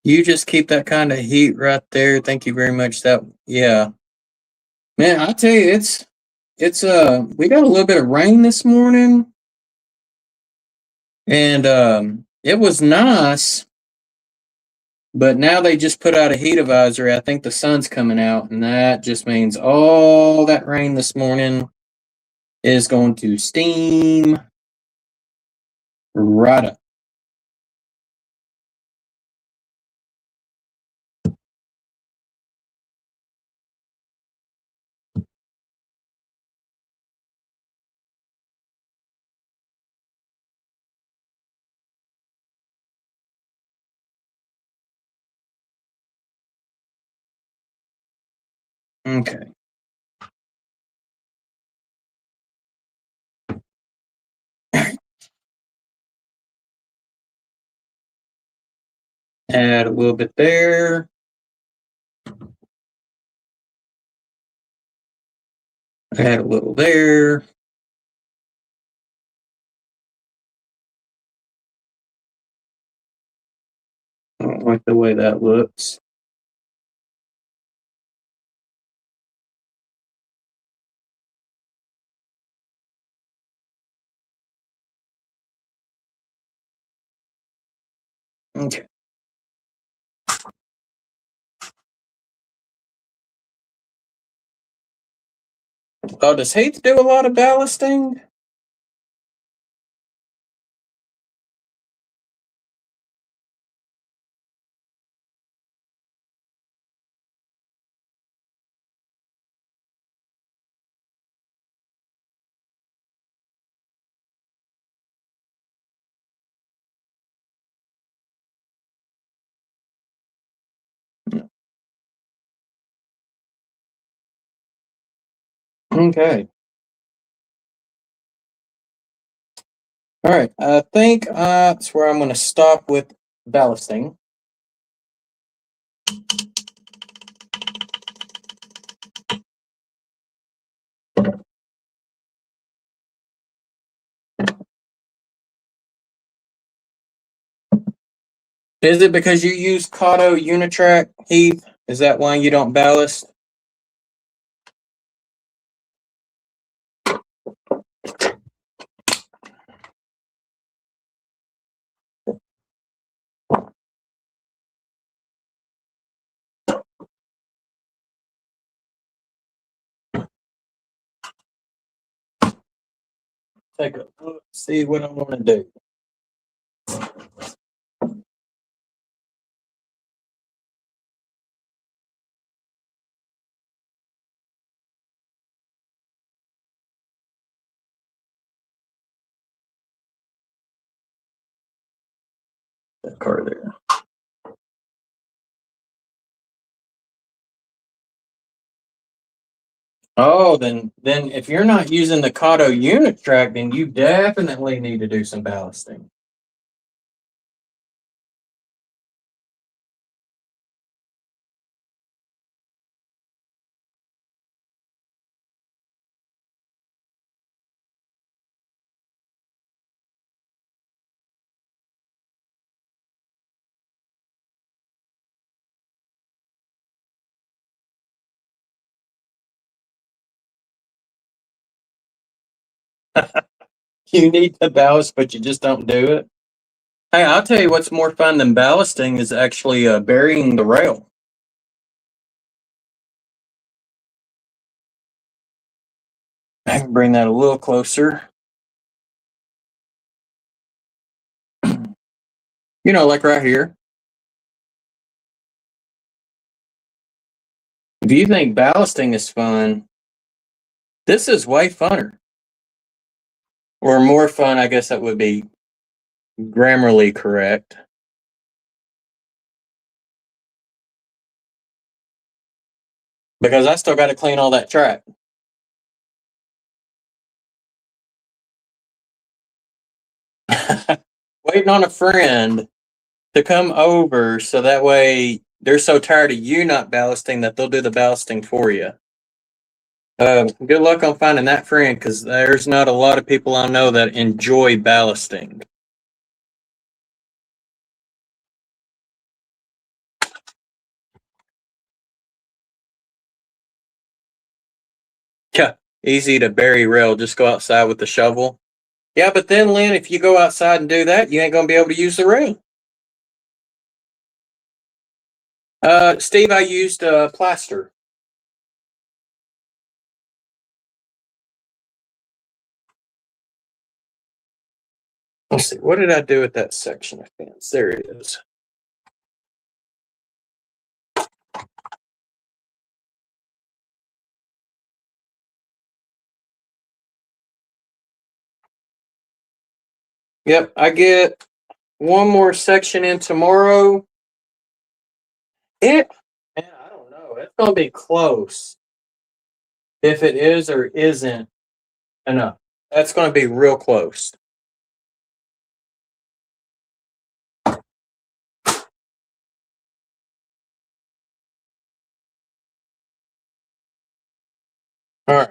You just keep that kind of heat right there. Thank you very much. Yeah. Man, I tell you, we got a little bit of rain this morning. And it was nice. But now they just put out a heat advisory. I think the sun's coming out, and that just means all that rain this morning is going to steam right up. Okay. Add a little bit there. Add a little there. I don't like the way that looks. Okay. Oh, does Heath do a lot of ballasting? Okay. All right. I think that's where I'm going to stop with ballasting. Is it because you use Kato Unitrack, Heath? Is that why you don't ballast? Take a look, see what I want to do. that car there. Oh, then if you're not using the Kato unit track, then you definitely need to do some ballasting. You need to ballast, but you just don't do it. Hey, I'll tell you what's more fun than ballasting is actually burying the rail. I can bring that a little closer. You know, like right here. If you think ballasting is fun, this is way funner. Or more fun, I guess that would be grammarly correct. Because I still got to clean all that track. Waiting on a friend to come over so that way they're so tired of you not ballasting that they'll do the ballasting for you. Good luck on finding that friend because there's not a lot of people I know that enjoy ballasting. Yeah, easy to bury rail. Just go outside with the shovel. Yeah, but then, Lynn, if you go outside and do that, you ain't going to be able to use the rail. Steve, I used plaster. Let's see, what did I do with that section of fence? There it is. Yep, I get one more section in tomorrow. Man, I don't know. It's going to be close. If it is or isn't enough, that's going to be real close. All right.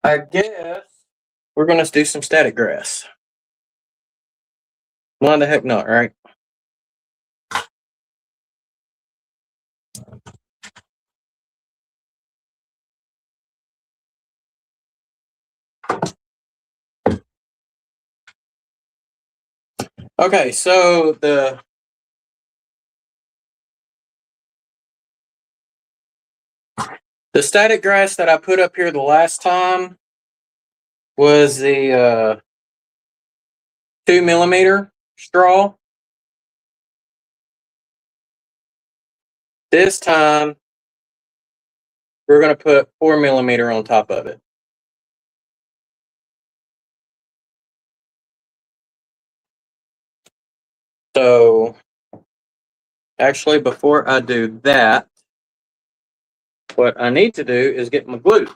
I guess we're going to do some static grass. Why the heck not, right? Okay, so the static grass that I put up here the last time was the 2mm straw. This time we're going to put 4mm on top of it. So actually, before I do that, what I need to do is get my glue.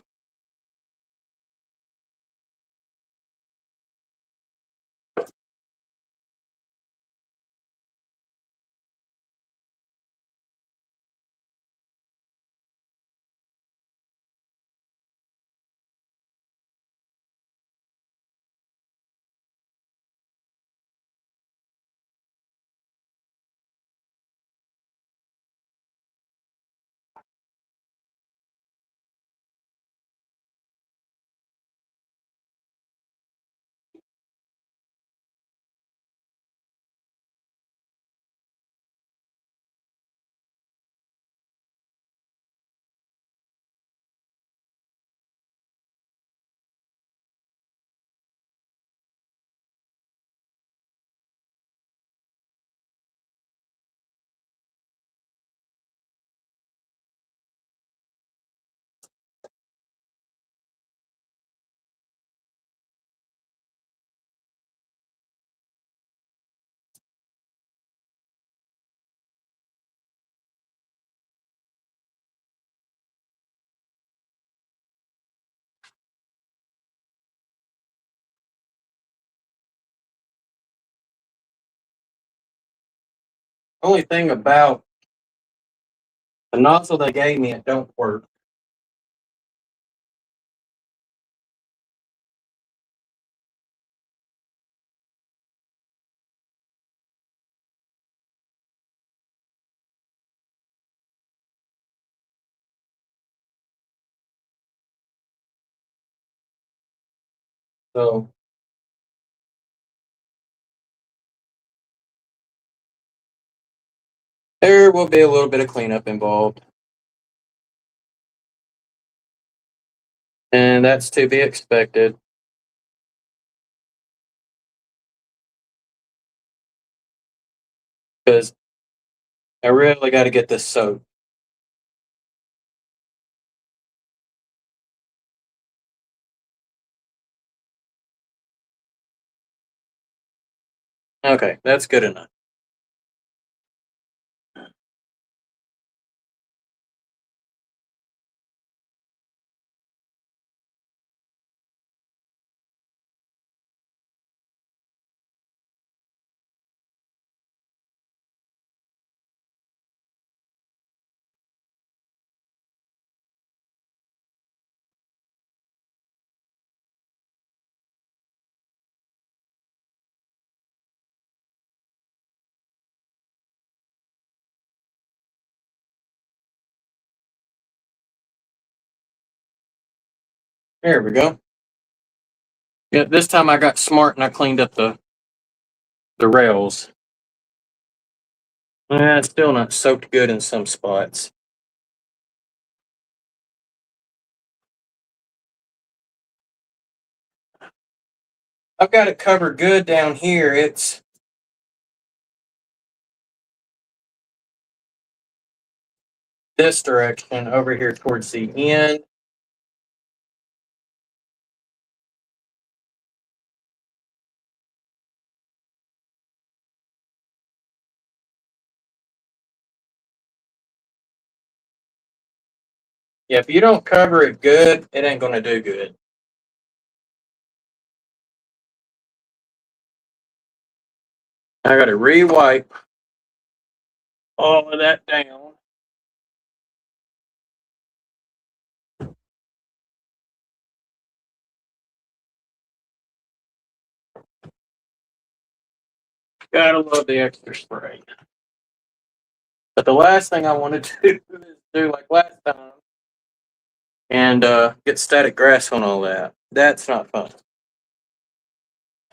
Only thing about the nozzle they gave me, it don't work. So there will be a little bit of cleanup involved. And that's to be expected. Because I really got to get this soaked. Okay, that's good enough. There we go. Yeah, this time I got smart and I cleaned up the rails. It's still not soaked good in some spots. I've got it covered good down here. It's this direction over here towards the end. Yeah, if you don't cover it good, it ain't going to do good. I got to re-wipe all of that down. Gotta love the extra spray. But the last thing I want to do is do like last time and get static grass on all that. That's not fun.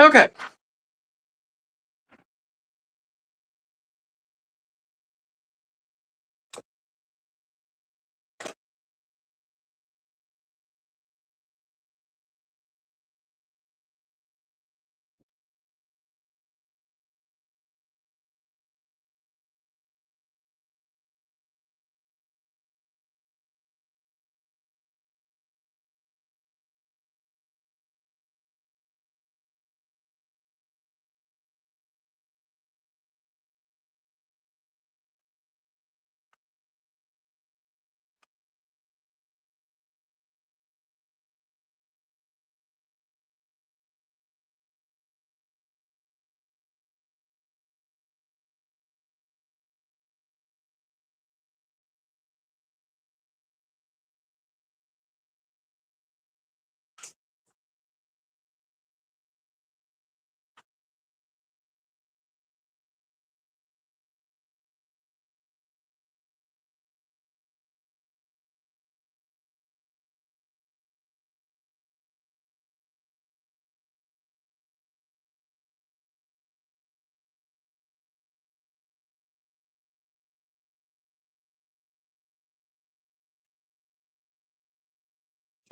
Okay.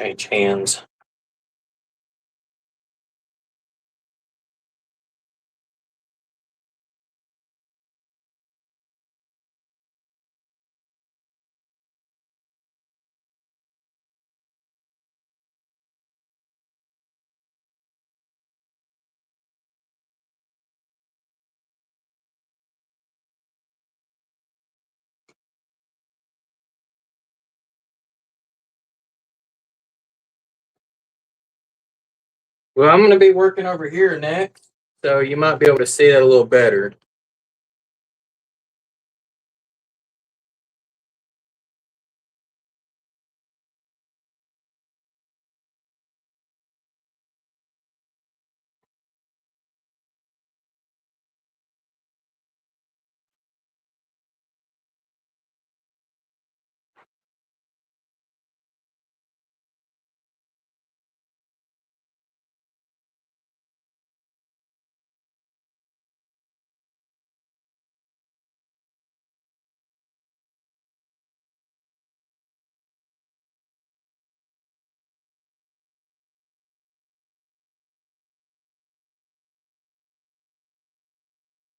Change hands. Well, I'm going to be working over here next, so you might be able to see that a little better.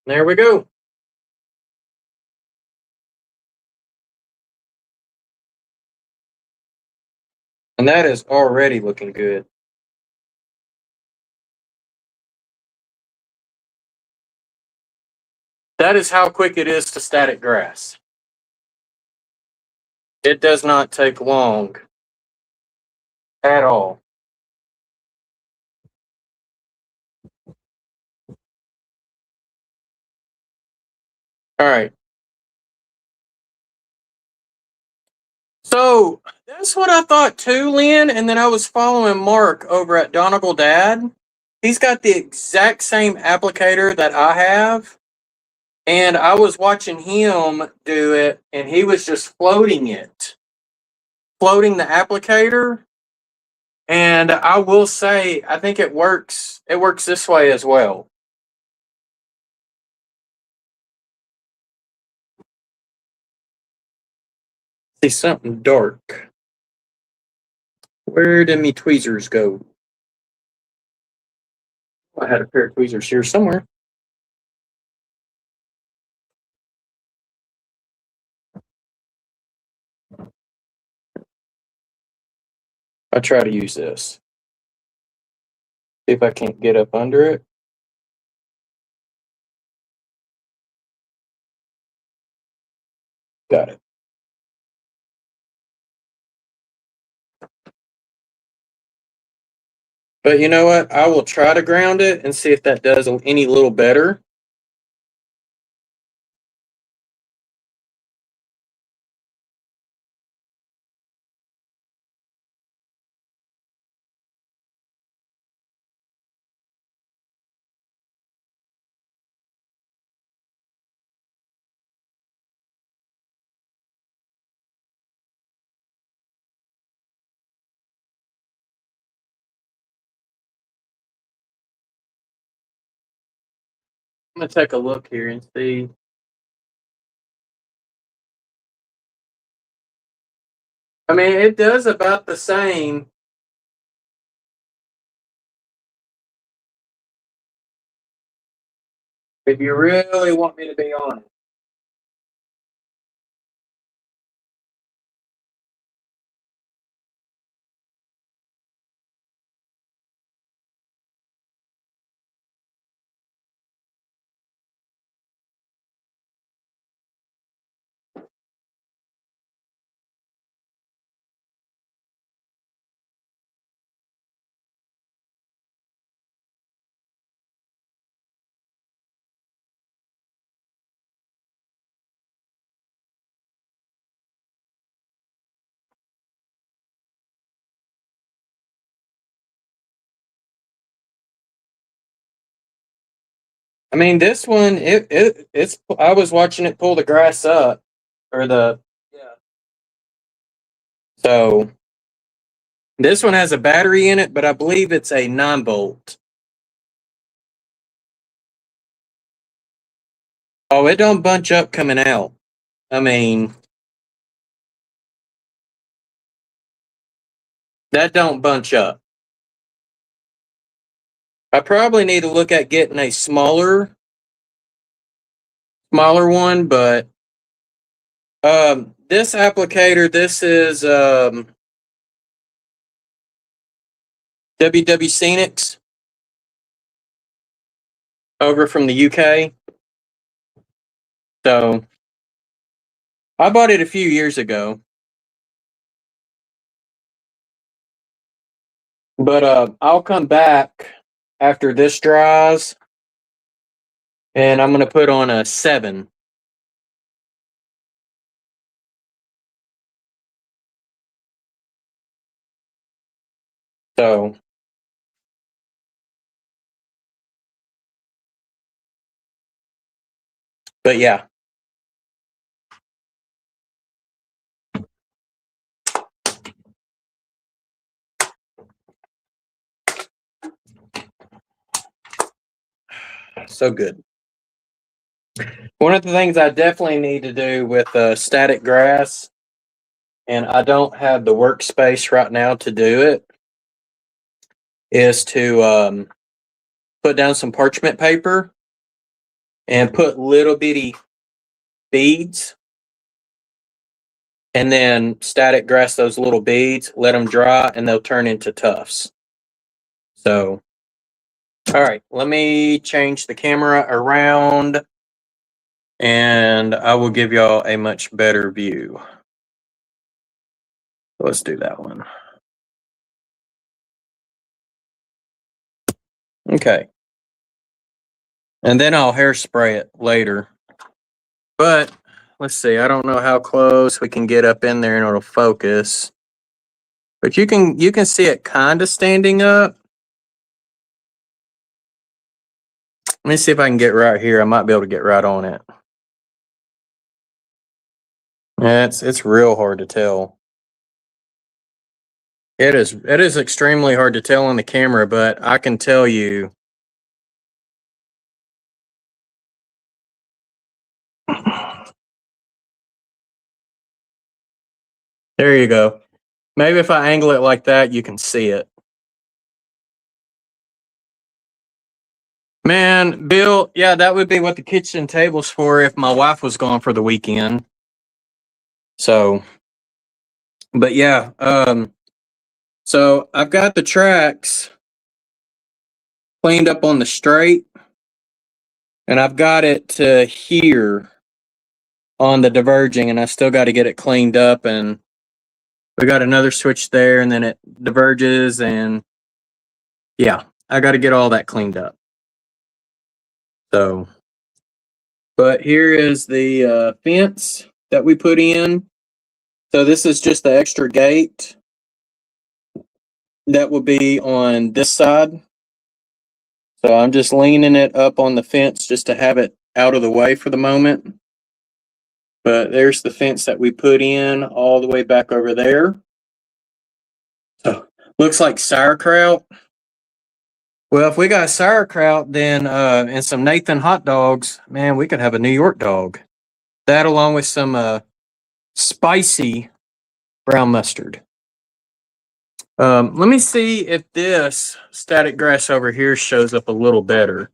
There we go. And that is already looking good. That is how quick it is to static grass. It does not take long at all. All right. So that's what I thought too, Lynn. And then I was following Mark over at Donegal Dad. He's got the exact same applicator that I have. And I was watching him do it, and he was just floating the applicator. And I will say, I think it works. It works this way as well. See something dark. Where did me tweezers go? I had a pair of tweezers here somewhere. I try to use this. See if I can't get up under it. Got it. But you know what? I will try to ground it and see if that does any little better. I'm going to take a look here and see. I mean, it does about the same. If you really want me to be honest. I mean, this one, it's. I was watching it pull the grass up, or the. Yeah. So this one has a battery in it, but I believe it's a 9-volt. Oh, it don't bunch up coming out. I mean, that don't bunch up. I probably need to look at getting a smaller one, but this applicator, this is WW Scenics over from the UK. So I bought it a few years ago. But I'll come back after this dries, and I'm going to put on a 7. So but yeah. So good. One of the things I definitely need to do with static grass, and I don't have the workspace right now to do it, is to put down some parchment paper and put little bitty beads, and then static grass those little beads, let them dry, and they'll turn into tufts. So, all right, let me change the camera around, and I will give y'all a much better view. Let's do that one. Okay. And then I'll hairspray it later. But let's see, I don't know how close we can get up in there and it'll focus. But you can see it kind of standing up. Let me see if I can get right here. I might be able to get right on it. Yeah, it's real hard to tell. It is extremely hard to tell on the camera, but I can tell you. There you go. Maybe if I angle it like that, you can see it. Man, Bill, yeah, that would be what the kitchen table's for if my wife was gone for the weekend. So, but yeah, so I've got the tracks cleaned up on the straight, and I've got it to here on the diverging, and I still got to get it cleaned up, and we got another switch there, and then it diverges, and yeah, I got to get all that cleaned up. So, but here is the fence that we put in. So this is just the extra gate that will be on this side. So I'm just leaning it up on the fence just to have it out of the way for the moment. But there's the fence that we put in all the way back over there. So looks like sauerkraut. Well, if we got sauerkraut, then and some Nathan hot dogs, man, we could have a New York dog. That along with some spicy brown mustard. Let me see if this static grass over here shows up a little better.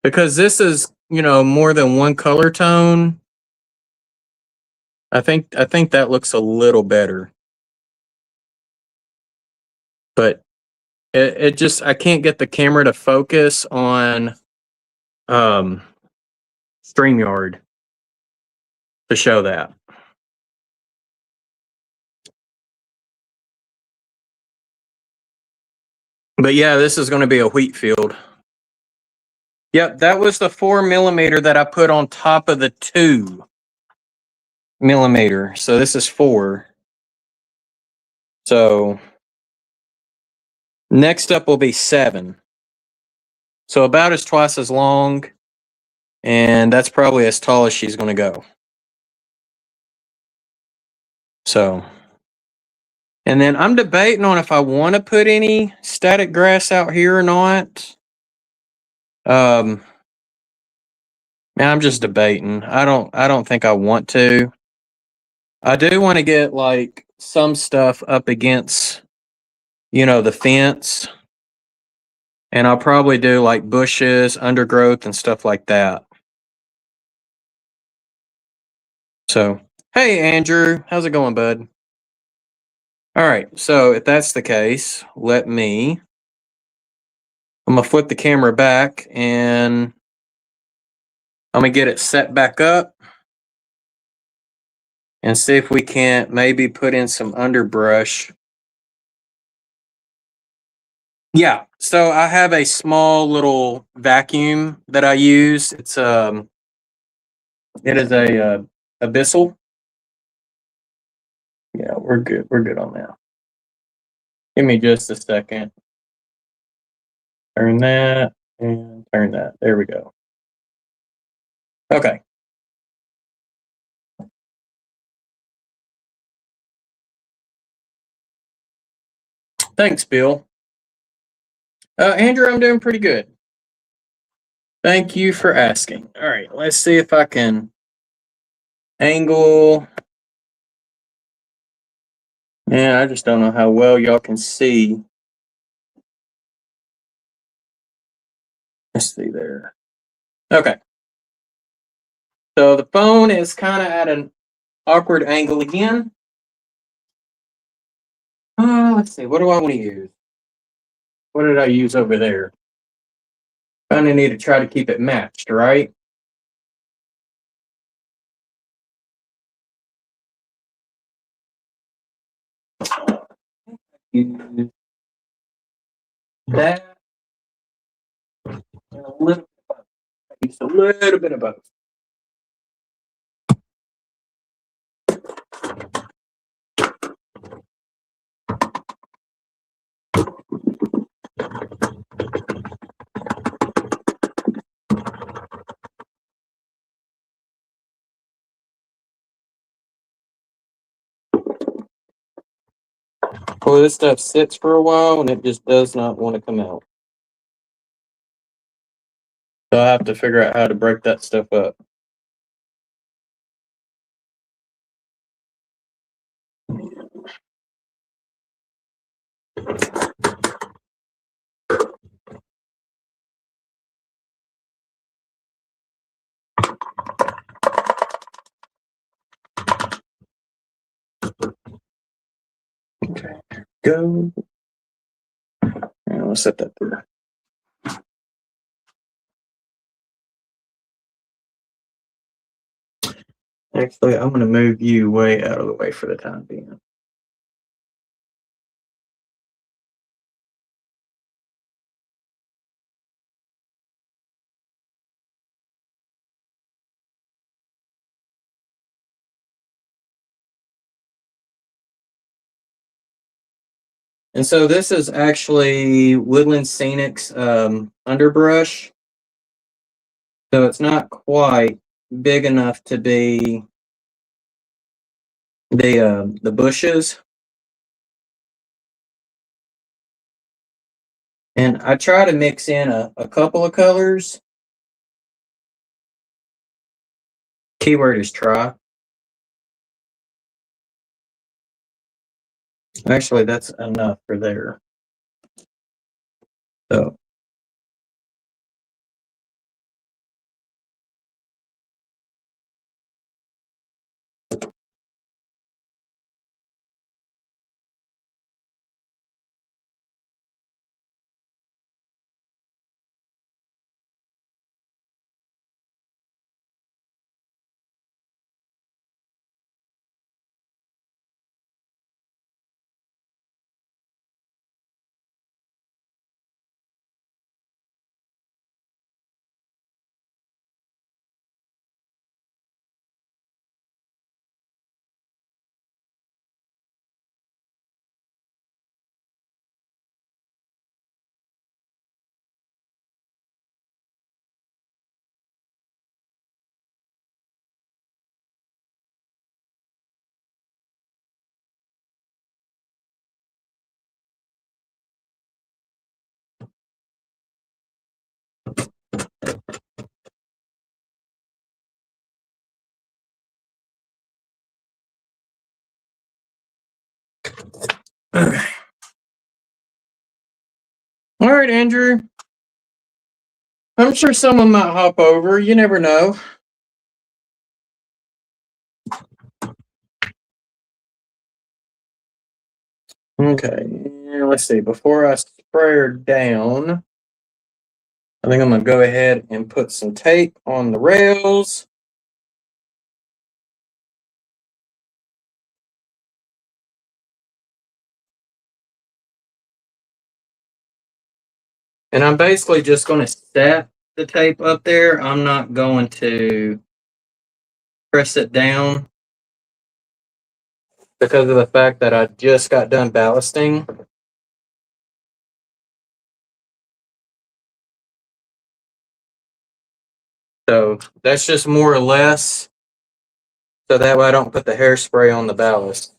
Because this is, more than one color tone. I think that looks a little better. But it just, I can't get the camera to focus on StreamYard to show that. But yeah, this is going to be a wheat field. Yep, that was the 4mm that I put on top of the 2mm. So this is 4. So next up will be 7. So about as twice as long. And that's probably as tall as she's going to go. So, and then I'm debating on if I want to put any static grass out here or not. Man, I'm just debating. I don't think I want to. I do want to get like some stuff up against, the fence. And I'll probably do like bushes, undergrowth, and stuff like that. So, hey, Andrew, how's it going, bud? All right, so if that's the case, I'm going to flip the camera back and I'm going to get it set back up and see if we can't maybe put in some underbrush. Yeah, so I have a small little vacuum that I use. It is a Abyssal. Yeah, we're good. We're good on that. Give me just a second. Turn that and turn that. There we go. Okay. Thanks, Bill. Andrew, I'm doing pretty good. Thank you for asking. All right, let's see if I can angle. Man, I just don't know how well y'all can see. Let's see there. Okay. So the phone is kind of at an awkward angle again. Let's see. What do I want to use? What did I use over there? Kind of need to try to keep it matched, right? Use that. And a little bit of both. Use a little bit of both. Well, this stuff sits for a while and it just does not want to come out. So I have to figure out how to break that stuff up. Okay, go. And I'll set that there. Actually, I'm going to move you way out of the way for the time being. And so this is actually Woodland Scenic's underbrush. So it's not quite big enough to be the bushes. And I try to mix in a couple of colors. Keyword is try. Actually, that's enough for there. So all right, Andrew. I'm sure someone might hop over. You never know. Okay, let's see. Before I spray her down, I think I'm going to go ahead and put some tape on the rails. And I'm basically just going to set the tape up there. I'm not going to press it down because of the fact that I just got done ballasting. So that's just more or less so that way I don't put the hairspray on the ballast.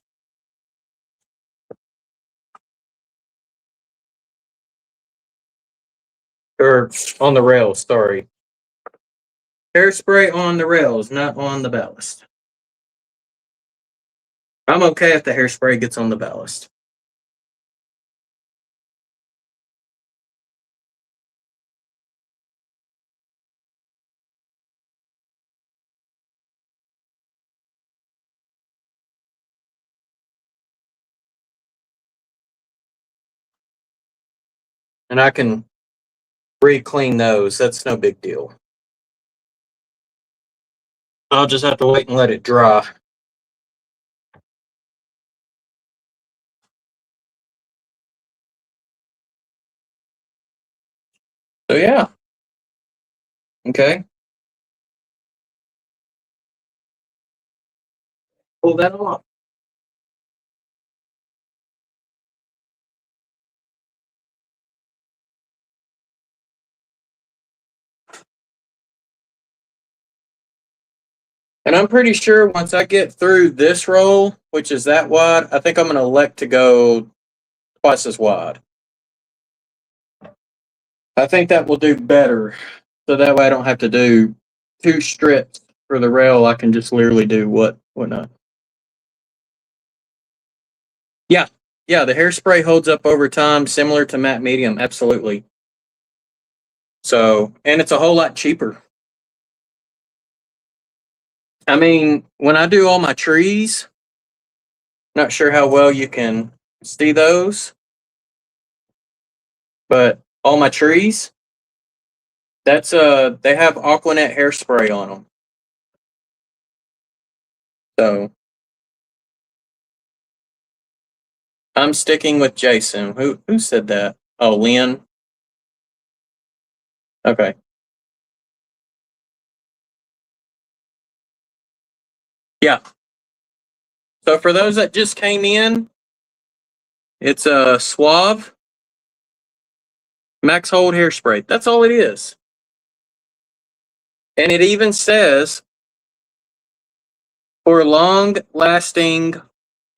Or on the rails, sorry. Hairspray on the rails, not on the ballast. I'm okay if the hairspray gets on the ballast. and I can re-clean those. That's no big deal. I'll just have to wait and let it dry. So yeah. Okay. Pull that off. And I'm pretty sure once I get through this roll, which is that wide, I think I'm going to elect to go twice as wide. I think that will do better. So that way I don't have to do 2 strips for the rail. I can just literally do whatnot. Yeah. Yeah, the hairspray holds up over time, similar to matte medium. Absolutely. So, and it's a whole lot cheaper. I mean, when I do all my trees, not sure how well you can see those, but all my trees, that's they have Aquanet hairspray on them. So I'm sticking with Jason. Who said that? Oh, Lynn. Okay. Yeah. So for those that just came in, it's a Suave Max Hold hairspray. That's all it is. And it even says for long lasting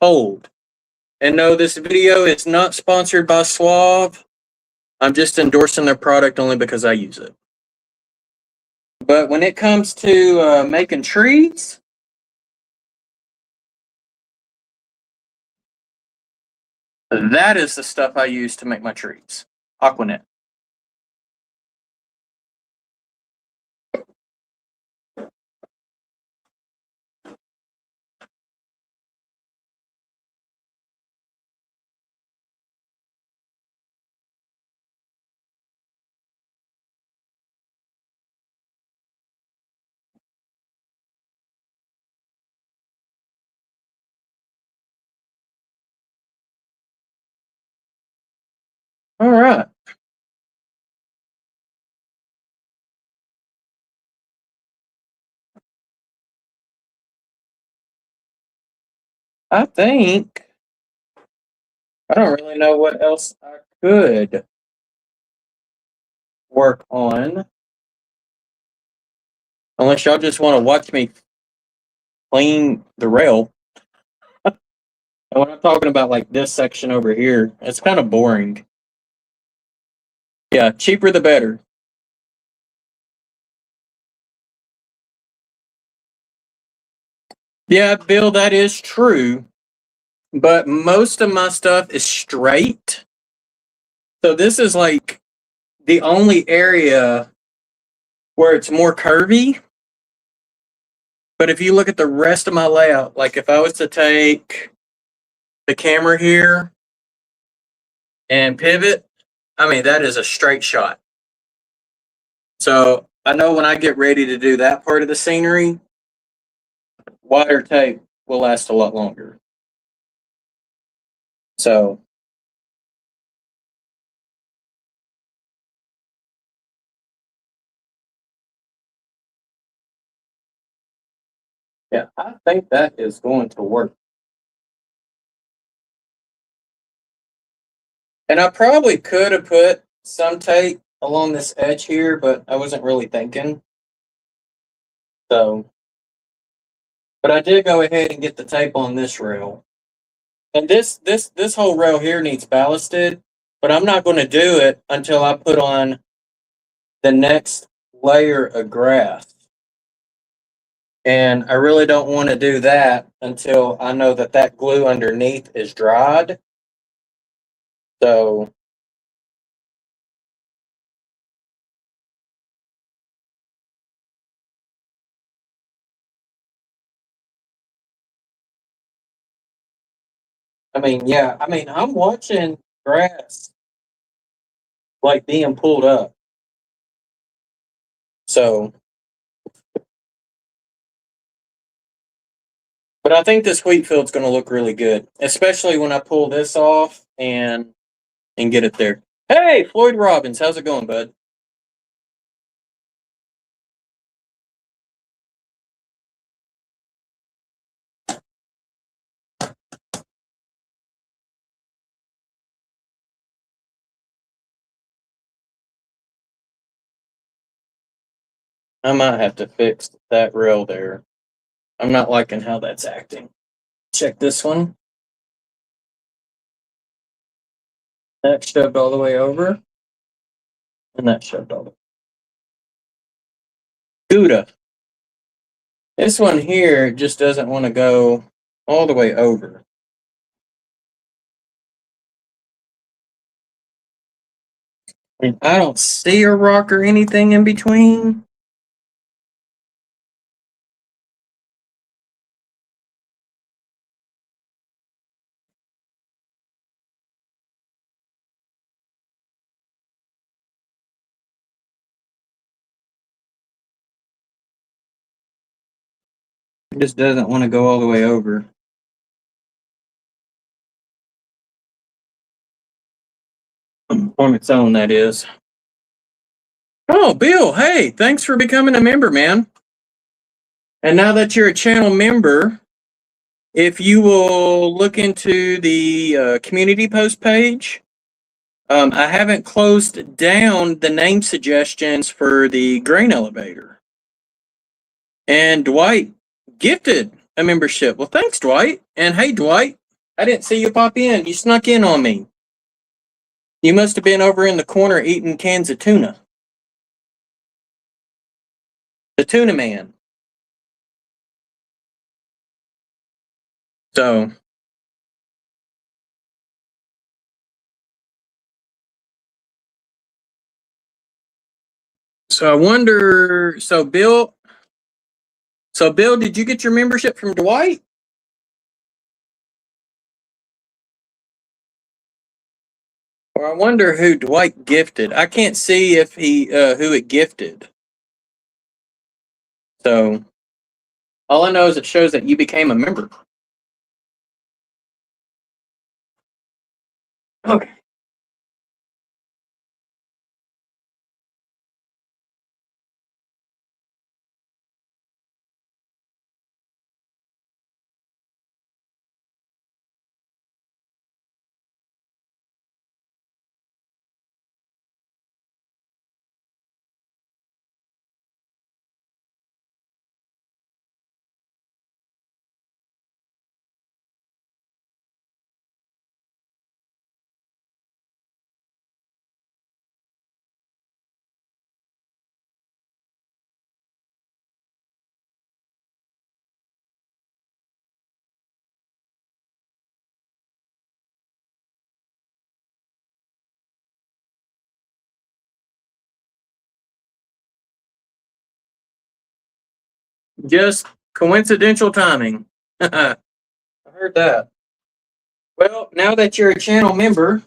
hold. And no, this video is not sponsored by Suave. I'm just endorsing their product only because I use it. But when it comes to making trees, that is the stuff I use to make my trees. Aquanet. All right. I think I don't really know what else I could work on. Unless y'all just want to watch me clean the rail. And when I'm talking about like this section over here, it's kind of boring. Yeah, cheaper the better. Yeah, Bill, that is true. But most of my stuff is straight. So this is like the only area where it's more curvy. But if you look at the rest of my layout, like if I was to take the camera here and pivot, I mean, that is a straight shot. So I know when I get ready to do that part of the scenery, wider tape will last a lot longer. So yeah, I think that is going to work. And I probably could have put some tape along this edge here, but I wasn't really thinking. So, but I did go ahead and get the tape on this rail. And this whole rail here needs ballasted, but I'm not going to do it until I put on the next layer of grass. And I really don't want to do that until I know that that glue underneath is dried. So I mean, yeah, I mean, I'm watching grass like being pulled up. So, but I think this wheat field's going to look really good, especially when I pull this off and get it there. Hey, Floyd Robbins, how's it going, bud? I might have to fix that rail there. I'm not liking how that's acting. Check this one. That shoved all the way over. And that shoved all the way. Gouda. This one here just doesn't want to go all the way over. And I don't see a rock or anything in between. It just doesn't want to go all the way over. On its own, that is. Oh, Bill, hey, thanks for becoming a member, man. And now that you're a channel member, if you will look into the community post page, I haven't closed down the name suggestions for the grain elevator. And Dwight gifted a membership. Well, thanks, Dwight. And hey, Dwight, I didn't see you pop in. You snuck in on me. You must have been over in the corner eating cans of tuna. The tuna man. So I wonder. So Bill, did you get your membership from Dwight? Or I wonder who Dwight gifted. I can't see if he who it gifted. So all I know is it shows that you became a member. Okay. Just coincidental timing. I heard that. Well, now that you're a channel member,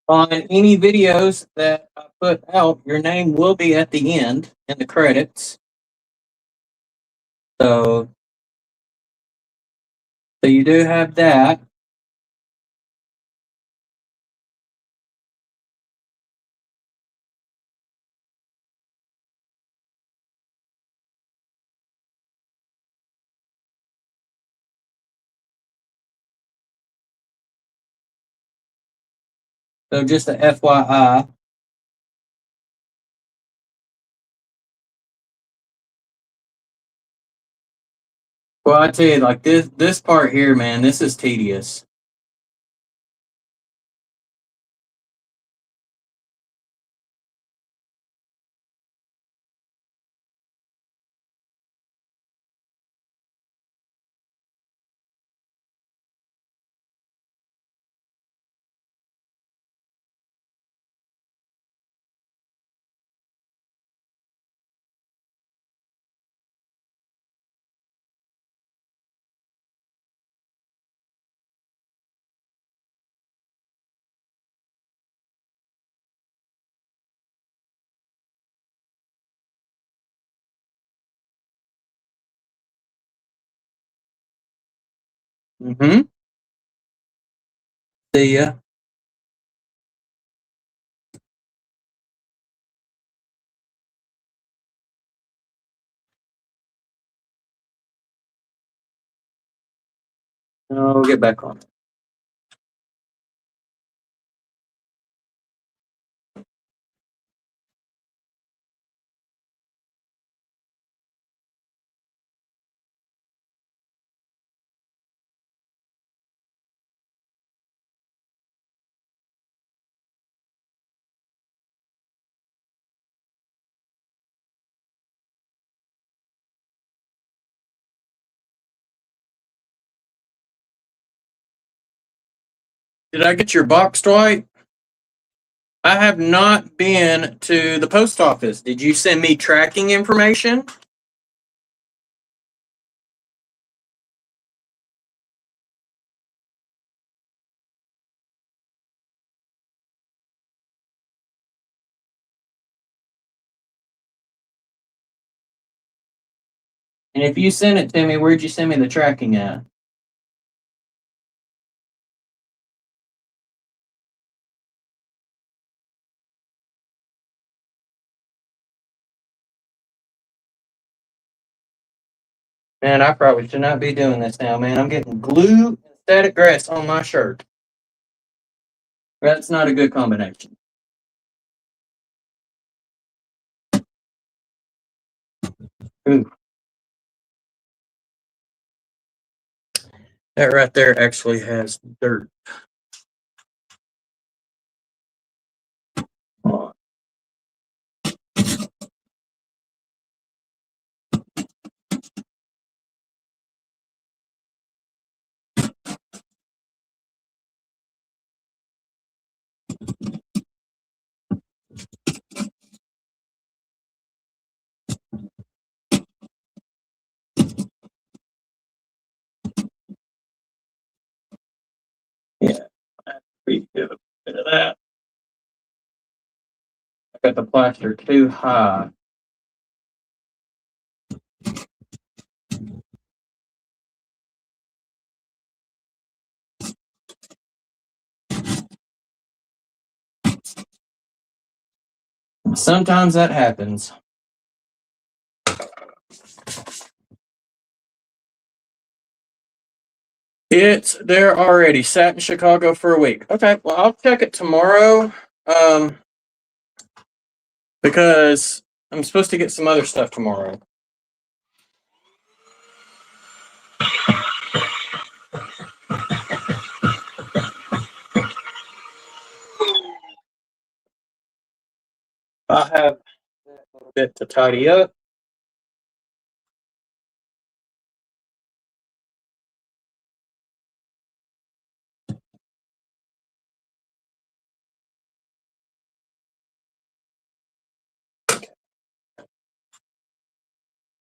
on any videos that I put out, your name will be at the end in the credits. So you do have that. So just a FYI. Well, I tell you, like this part here, man, this is tedious. Mm-hmm. See ya. I'll get back on. Did I get your box, Dwight? I have not been to the post office. Did you send me tracking information? And if you sent it to me, where'd you send me the tracking at? Man, I probably should not be doing this now, man. I'm getting glue and static grass on my shirt. That's not a good combination. Ooh. That right there actually has dirt. Oh. Yeah, pretty good. A bit of that. I got the plaster too high. Sometimes that happens. It's there already. Sat in Chicago for a week. Okay, well I'll check it tomorrow. Because I'm supposed to get some other stuff tomorrow. I have a little bit to tidy up.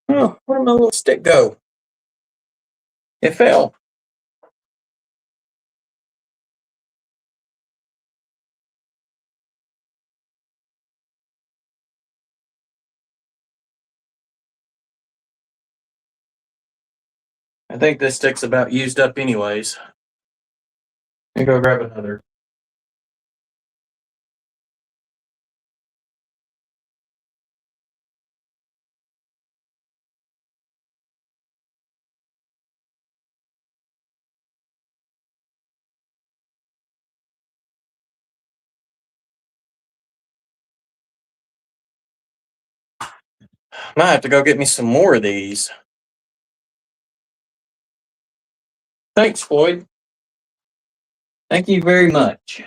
Oh, where'd my little stick go? It fell. I think this stick's about used up anyways. Let me go grab another. Might have to go get me some more of these. Thanks, Floyd. Thank you very much.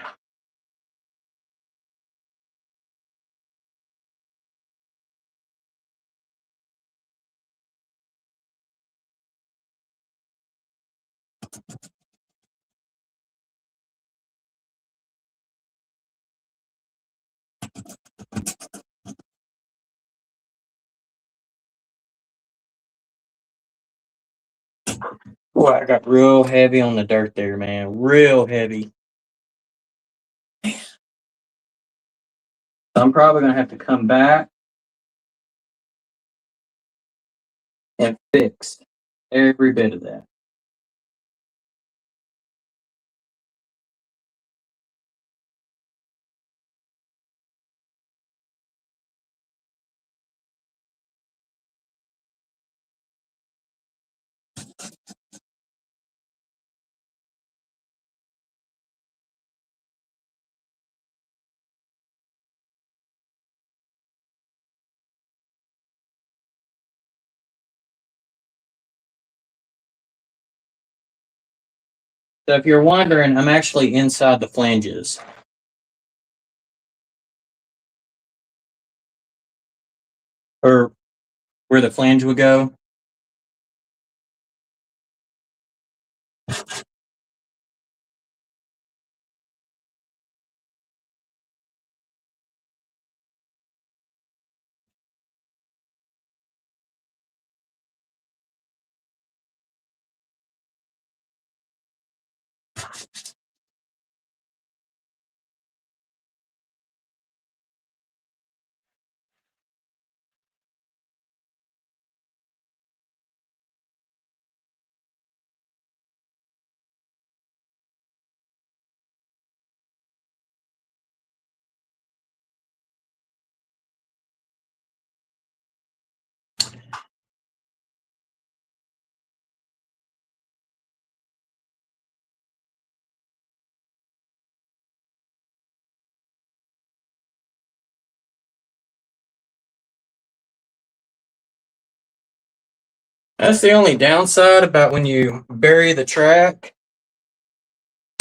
Boy, I got real heavy on the dirt there, man. Real heavy. I'm probably going to have to come back and fix every bit of that. So if you're wondering, I'm actually inside the flanges. Or where the flange would go. That's the only downside about when you bury the track.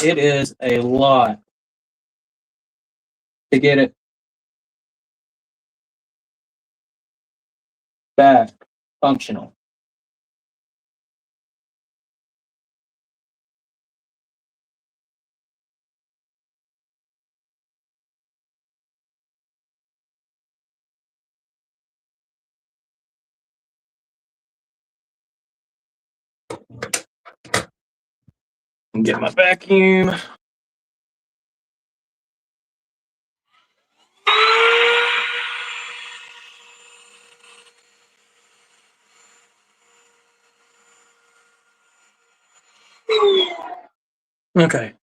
It is a lot to get it back functional. Get my vacuum. Okay.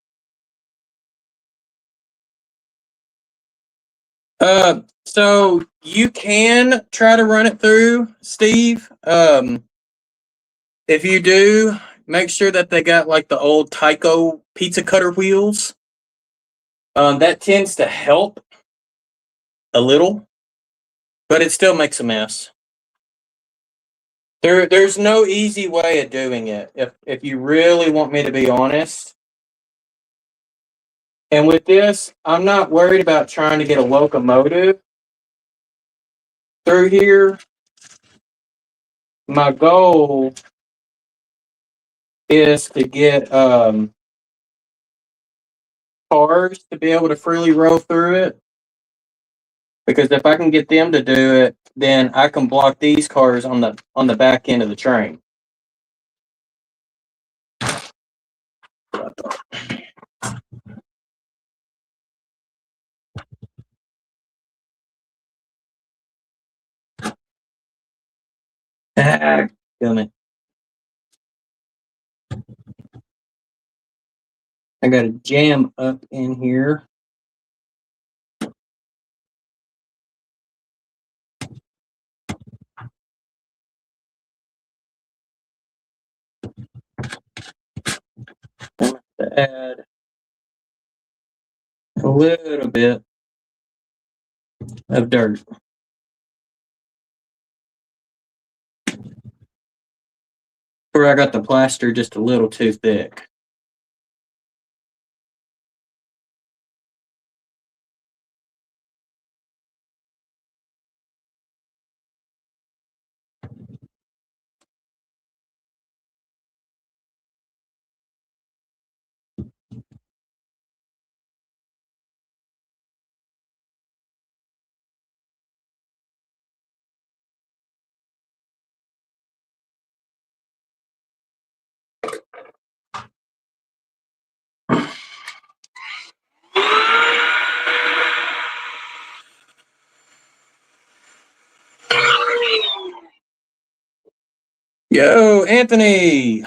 So you can try to run it through, Steve. If you do, make sure that they got like the old Tyco pizza cutter wheels. That tends to help a little, but it still makes a mess. There's no easy way of doing it. If you really want me to be honest. And with this, I'm not worried about trying to get a locomotive through here. My goal is to get cars to be able to freely roll through it. Because if I can get them to do it, then I can block these cars on the back end of the train. Ah, damn it. I got a jam up in here. To add a little bit of dirt. Where I got the plaster just a little too thick. Yo, Anthony.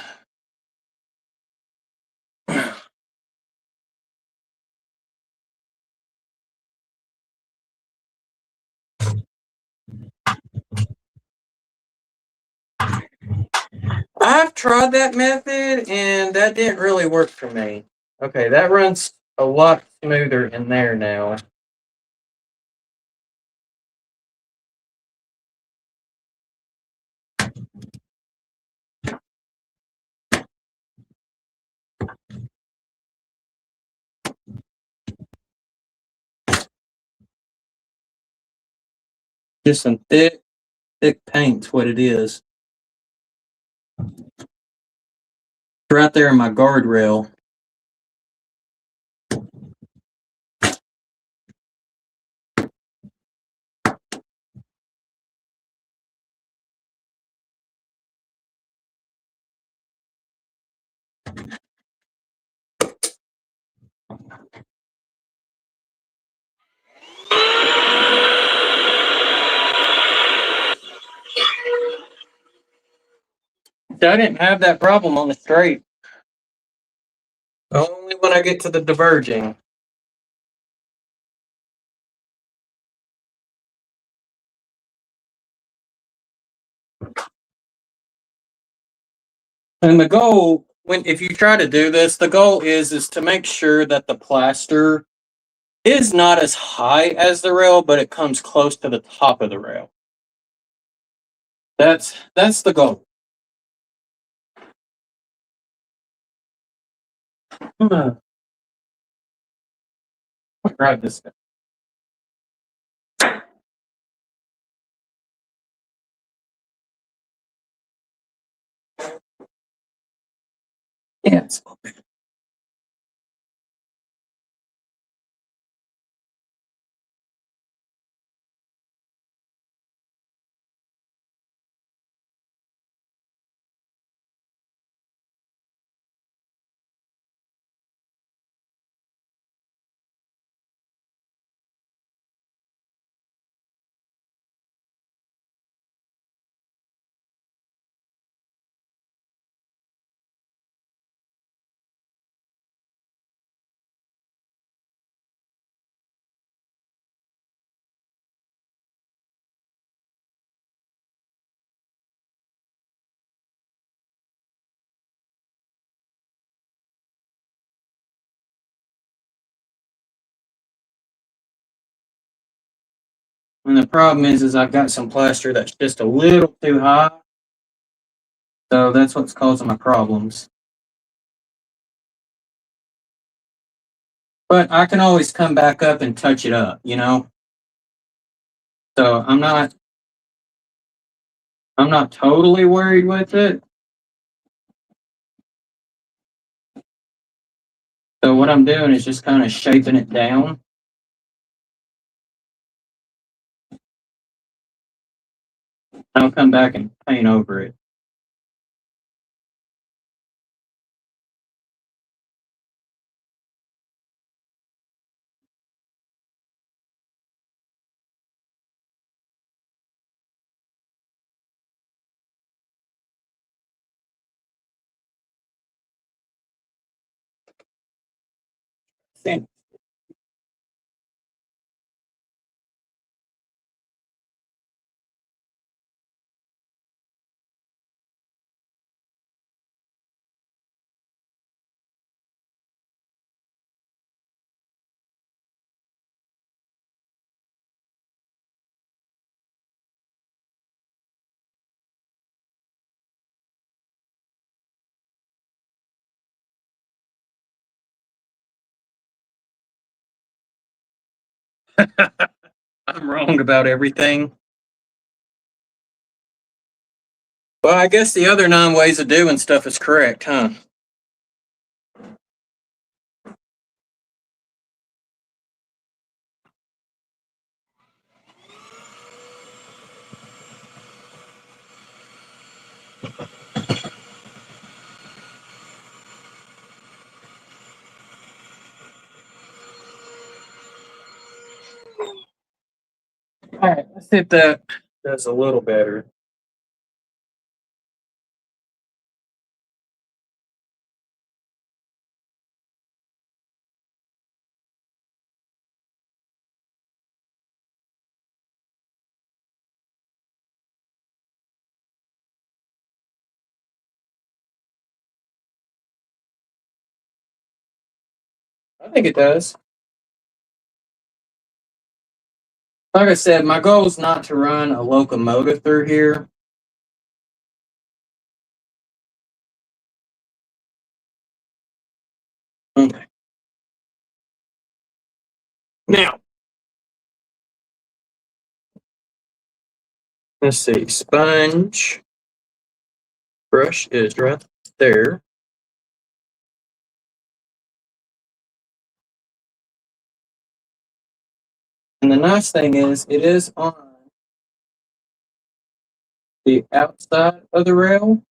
I've tried that method and that didn't really work for me. Okay, that runs a lot smoother in there now. Just some thick paint's what it is. It's right there in my guardrail. I didn't have that problem on the straight. Only when I get to the diverging. And the goal, if you try to do this, the goal is to make sure that the plaster is not as high as the rail, but it comes close to the top of the rail. That's the goal. Grab this guy. Yeah, it's open. And the problem is I've got some plaster that's just a little too high. So that's what's causing my problems. But I can always come back up and touch it up, you know? So I'm not totally worried with it. So what I'm doing is just kind of shaping it down. I'll come back and paint over it. Same. I'm wrong about everything. Well, I guess the other 9 ways of doing stuff is correct, huh? All right, let's see if that does a little better. I think it does. Like I said, my goal is not to run a locomotive through here. Okay. Now, Let's see, sponge. Brush is right there. And the nice thing is, it is on the outside of the rail.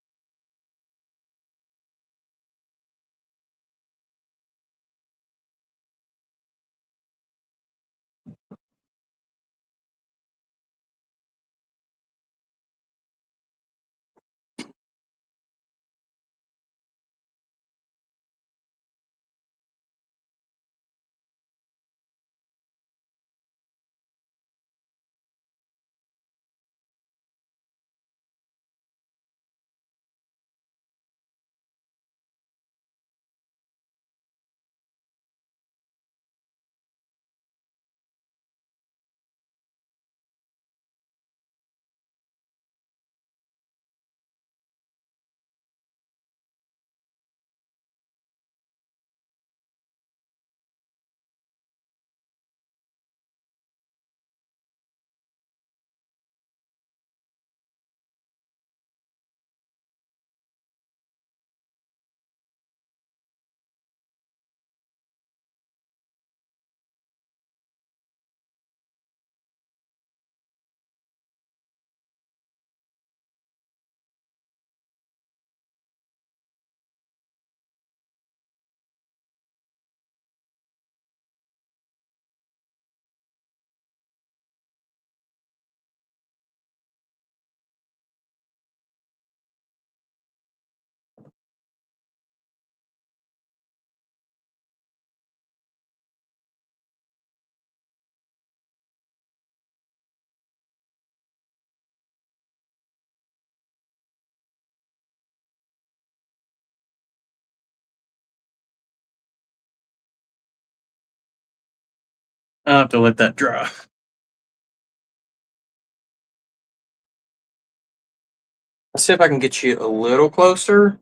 I'll have to let that dry. Let's see if I can get you a little closer.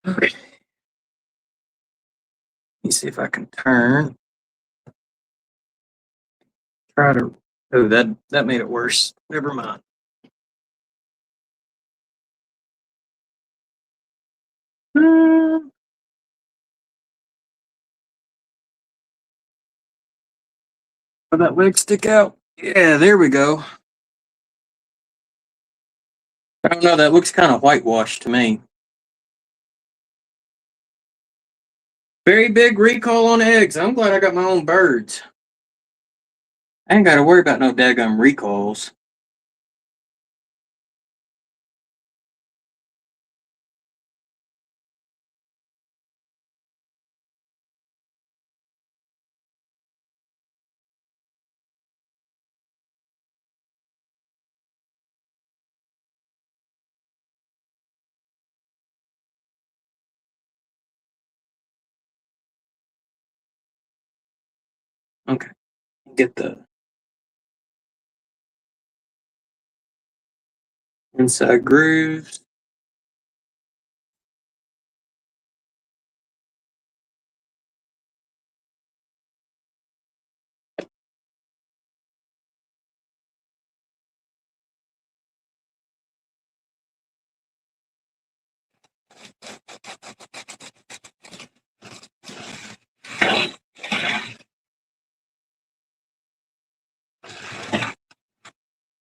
Okay. Let me see if I can turn. Try to. Oh, that made it worse. Never mind. Will that leg stick out? Yeah, there we go. I don't know. That looks kind of whitewashed to me. Very big recall on eggs. I'm glad I got my own birds. I ain't got to worry about no daggum recalls. Okay, get the inside grooves.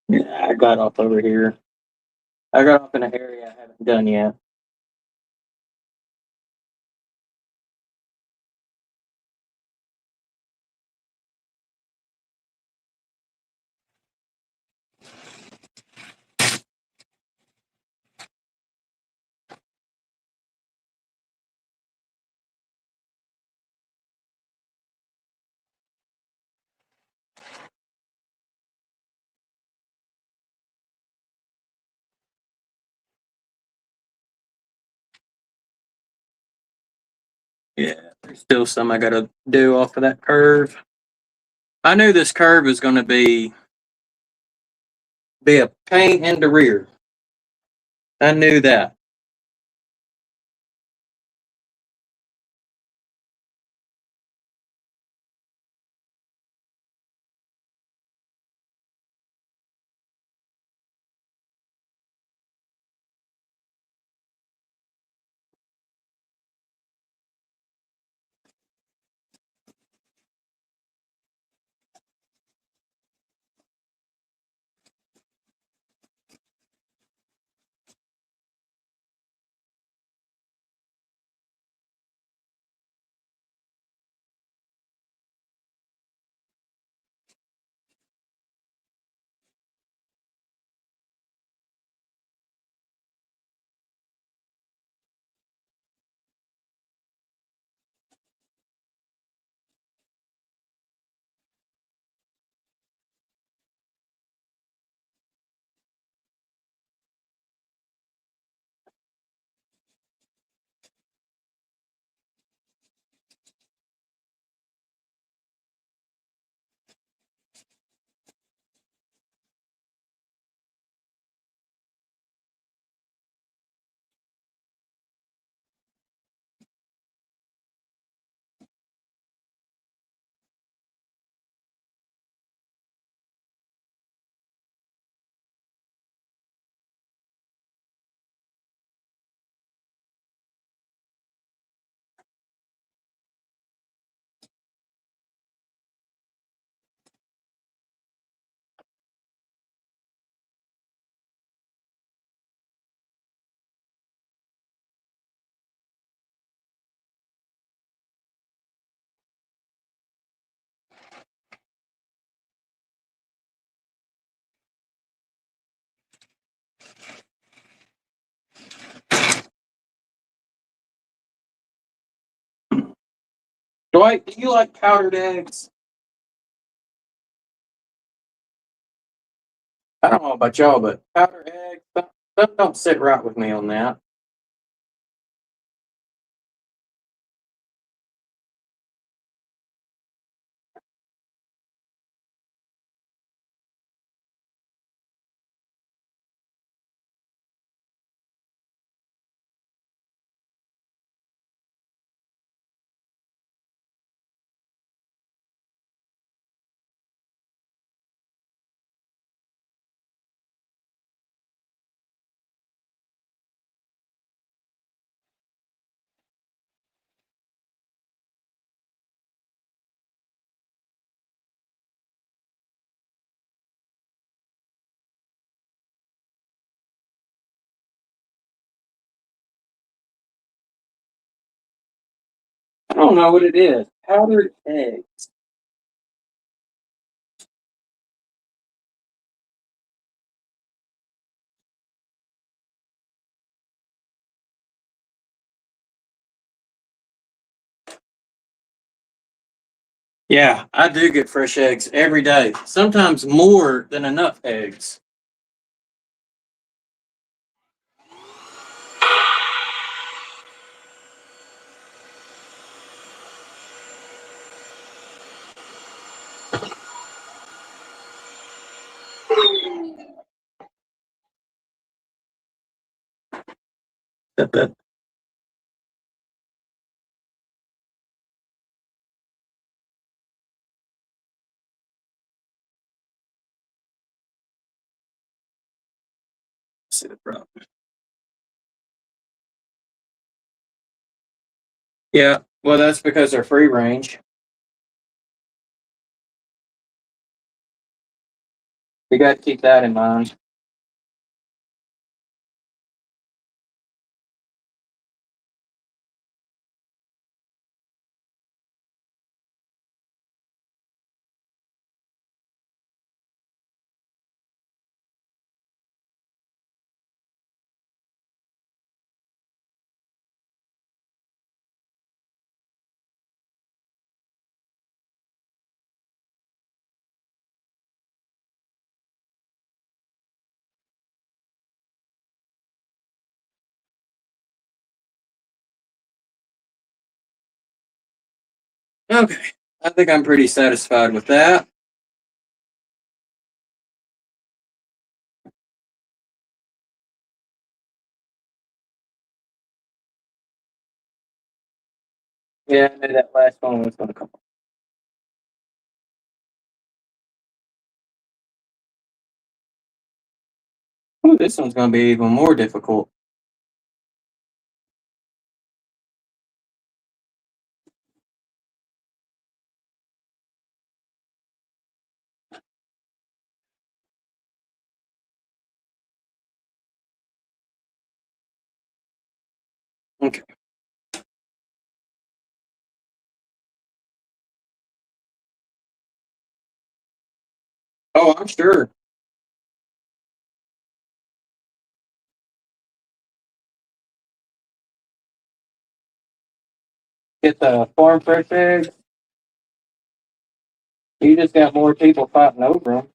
Yeah, I got off over here. I got off in an area I haven't done yet. Yeah, there's still some I gotta do off of that curve. I knew this curve was gonna be a pain in the rear. I knew that. Dwight, do you like powdered eggs? I don't know about y'all, but powdered eggs, some don't sit right with me on that. I don't know what it is. Powdered eggs. Yeah, I do get fresh eggs every day. Sometimes more than enough eggs. See the problem. Yeah, well, that's because they're free range. You got to keep that in mind. Okay, I think I'm pretty satisfied with that. Yeah, I knew that last one was going to come. Ooh, this one's going to be even more difficult. Okay. Oh, I'm sure. Get the farm fresh eggs. You just got more people fighting over them.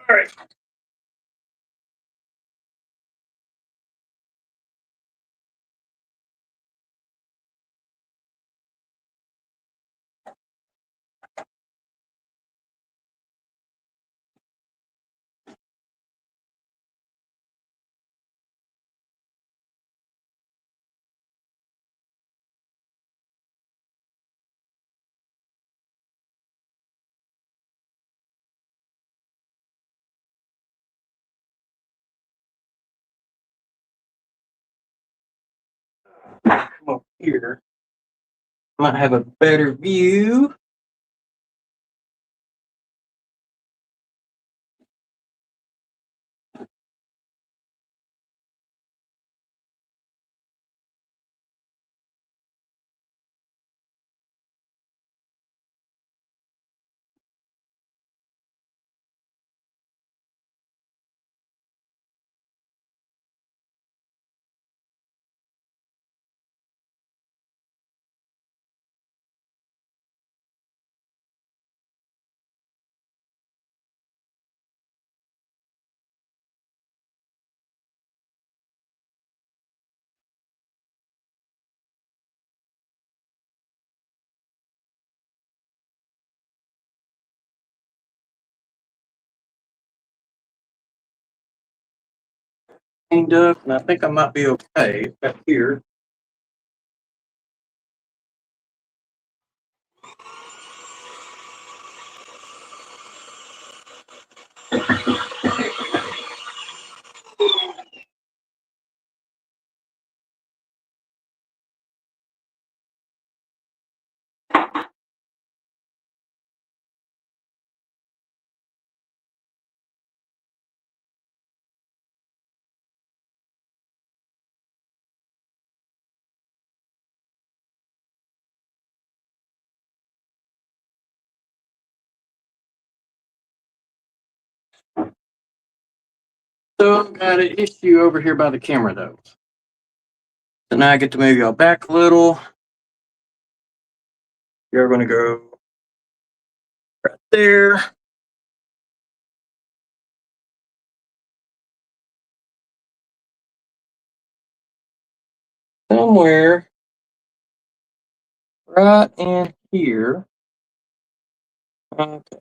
All right. Come up here. Might have a better view. cleaned up, and I think I might be okay back here. So I've got an issue over here by the camera though. So now I get to move y'all back a little. You're gonna go right there. Somewhere right in here. Okay.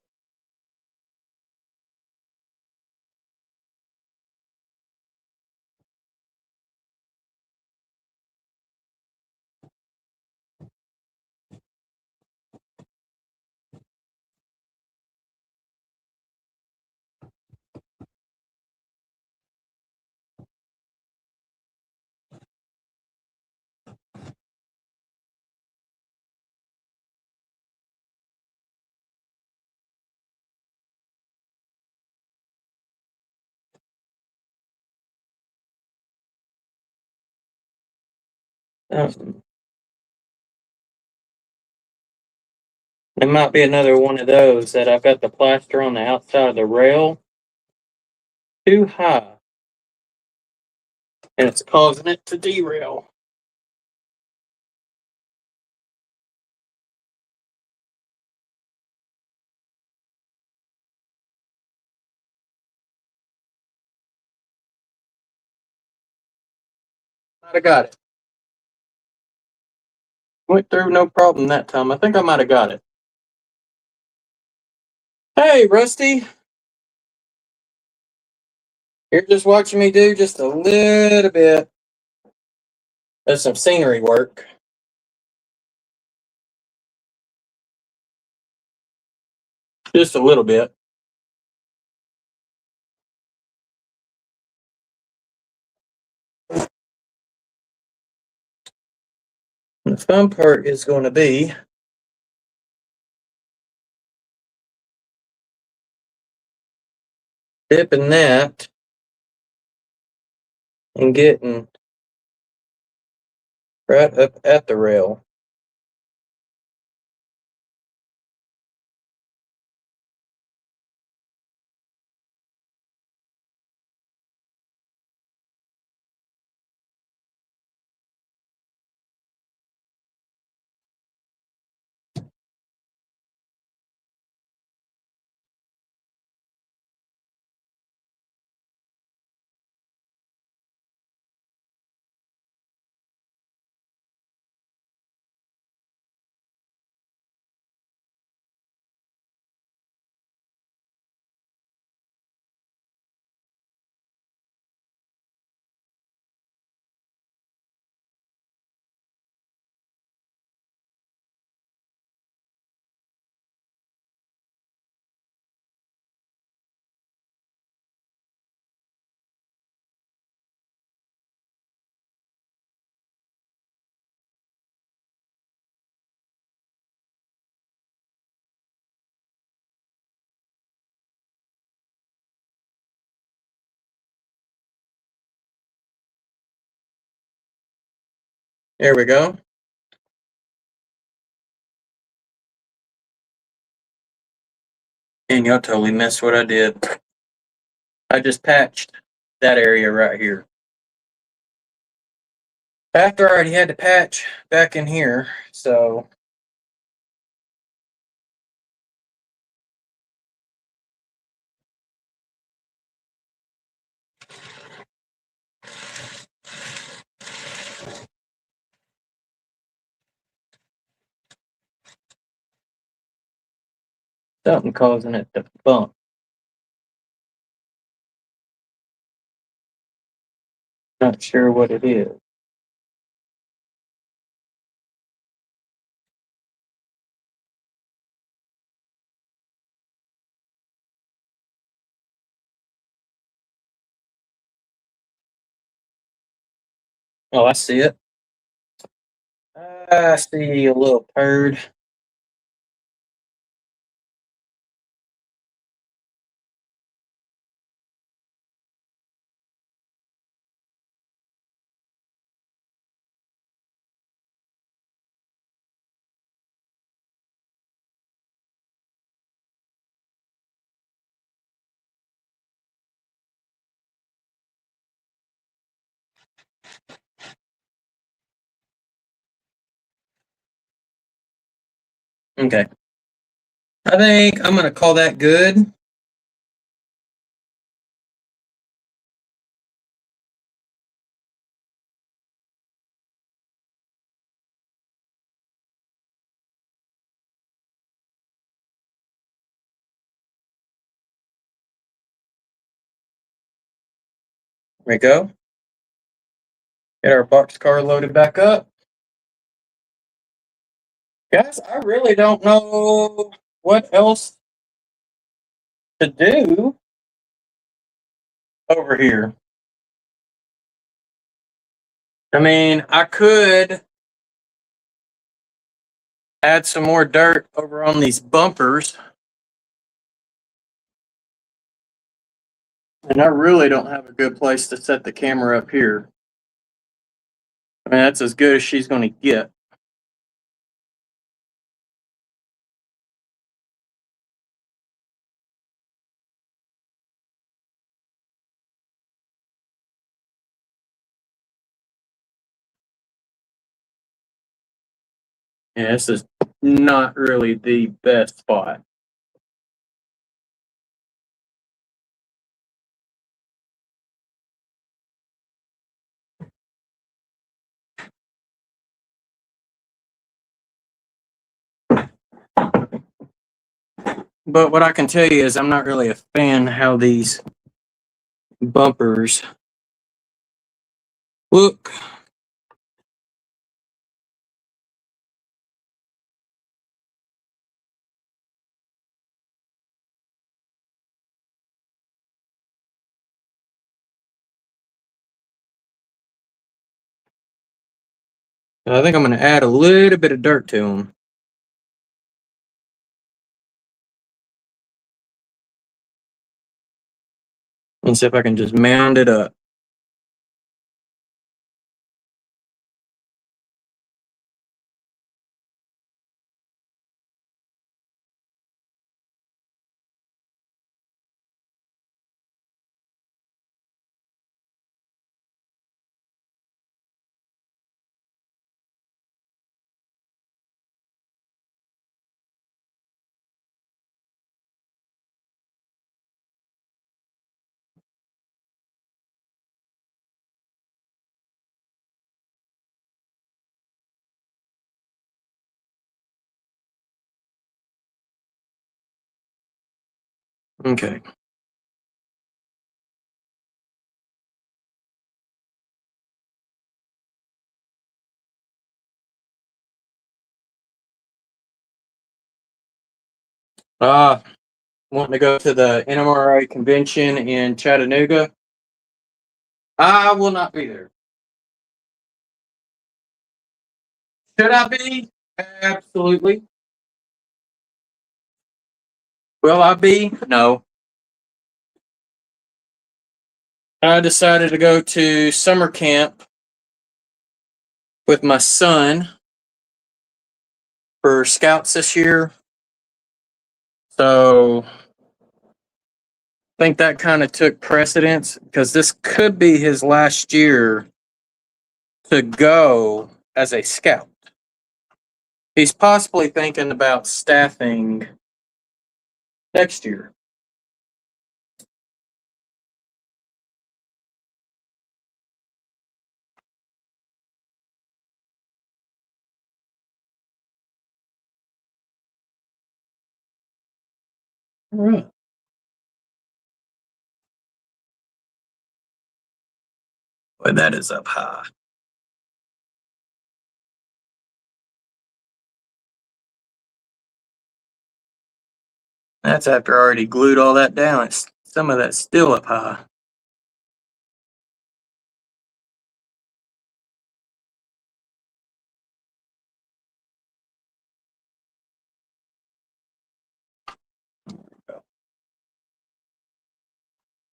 It might be another one of those that I've got the plaster on the outside of the rail too high, and it's causing it to derail. Might have got it. Went through no problem that time. I think I might have got it. Hey, Rusty. You're just watching me do just a little bit of some scenery work. Just a little bit. The fun part is going to be dipping that and getting right up at the rail. There we go. And y'all totally missed what I did. I just patched that area right here. After I already had to patch back in here, so something causing it to bump. Not sure what it is. Oh, I see it. I see a little turd. Okay. I think I'm going to call that good. There we go. Get our box car loaded back up. Guys, I really don't know what else to do over here. I mean, I could add some more dirt over on these bumpers. And I really don't have a good place to set the camera up here. I mean, that's as good as she's going to get. Yeah, this is not really the best spot. But what I can tell you is I'm not really a fan how these bumpers look. I think I'm going to add a little bit of dirt to them. And see if I can just mound it up. Okay. Wanting to go to the NMRA convention in Chattanooga. I will not be there. Should I be? Absolutely. Will I be? No. I decided to go to summer camp with my son for scouts this year. So I think that kind of took precedence because this could be his last year to go as a scout. He's possibly thinking about staffing next year. All right. Boy, that is up high. That's after I already glued all that down. Some of that's still up high.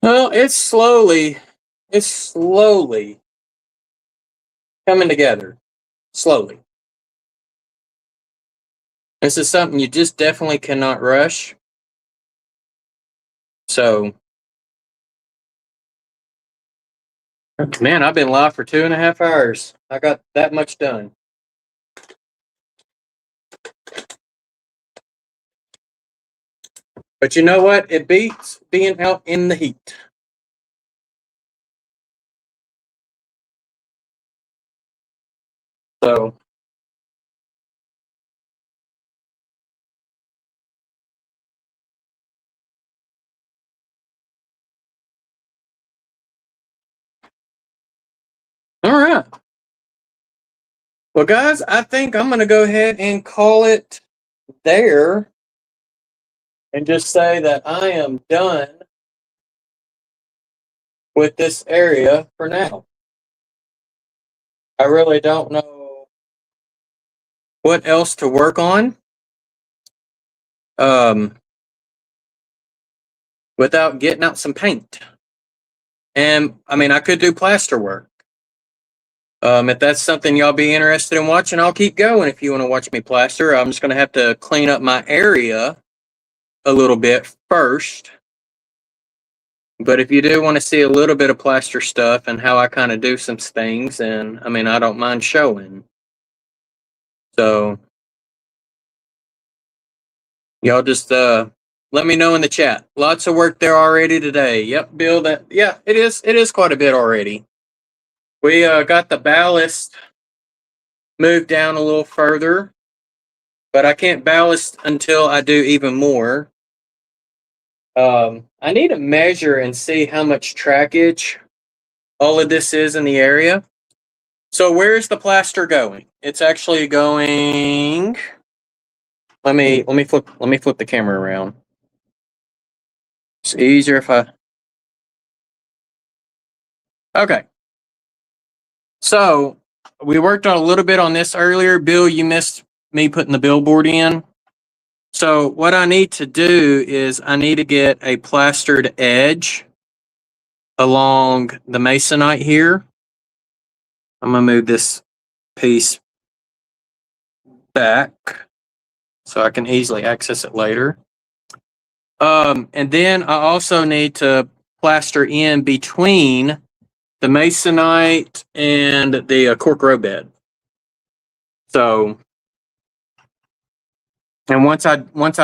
Well, it's slowly coming together. Slowly. This is something you just definitely cannot rush. So, man, I've been live for 2.5 hours. I got that much done. But you know what? It beats being out in the heat. So, all right. Well, guys, I think I'm going to go ahead and call it there and just say that I am done with this area for now. I really don't know what else to work on without getting out some paint. And I mean, I could do plaster work. If that's something y'all be interested in watching, I'll keep going. If you want to watch me plaster, I'm just going to have to clean up my area a little bit first. But if you do want to see a little bit of plaster stuff and how I kind of do some things, and I mean, I don't mind showing. So y'all just let me know in the chat. Lots of work there already today. Yep, Bill. It is quite a bit already. We got the ballast moved down a little further, but I can't ballast until I do even more. I need to measure and see how much trackage all of this is in the area. So where's the plaster going? It's actually going. Let me flip the camera around. It's easier if I. Okay. So we worked on a little bit on this earlier. Bill, you missed me putting the billboard in. So what I need to do is I need to get a plastered edge along the masonite here. I'm going to move this piece back so I can easily access it later. And then I also need to plaster in between the masonite and the cork row bed. So, and once I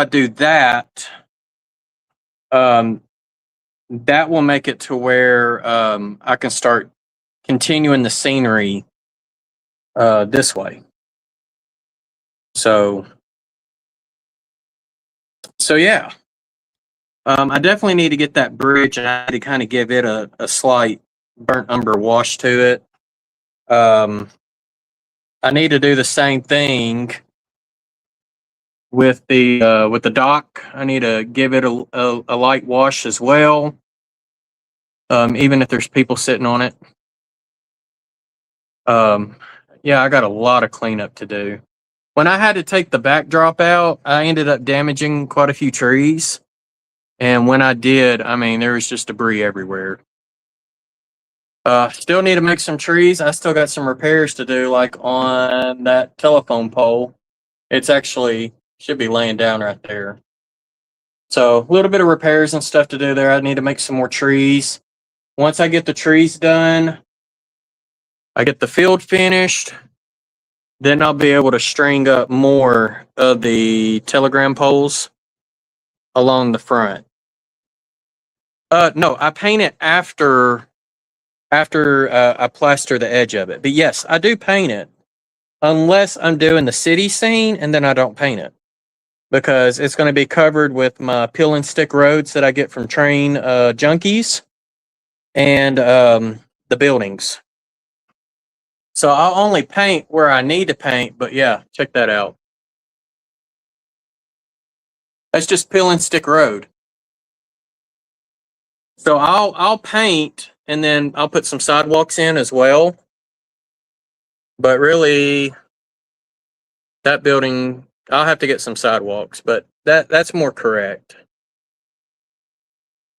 do that, that will make it to where I can start continuing the scenery this way. So yeah. I definitely need to get that bridge and I need to kind of give it a slight burnt umber wash to it. I need to do the same thing with the dock. I need to give it a light wash as well. Even if there's people sitting on it. Yeah, I got a lot of cleanup to do. When I had to take the backdrop out, I ended up damaging quite a few trees. And when I did, I mean, there was just debris everywhere. Still need to make some trees. I still got some repairs to do, like on that telephone pole. It's actually should be laying down right there. So a little bit of repairs and stuff to do there. I need to make some more trees. Once I get the trees done, I get the field finished, then I'll be able to string up more of the telegram poles along the front. No, I paint it after I plaster the edge of it. But yes, I do paint it unless I'm doing the city scene, and then I don't paint it because it's going to be covered with my peel and stick roads that I get from train junkies and the buildings. So I'll only paint where I need to paint, but yeah, check that out. That's just Peel and Stick Road. So I'll paint and then I'll put some sidewalks in as well. But really, that building, I'll have to get some sidewalks, but that's more correct.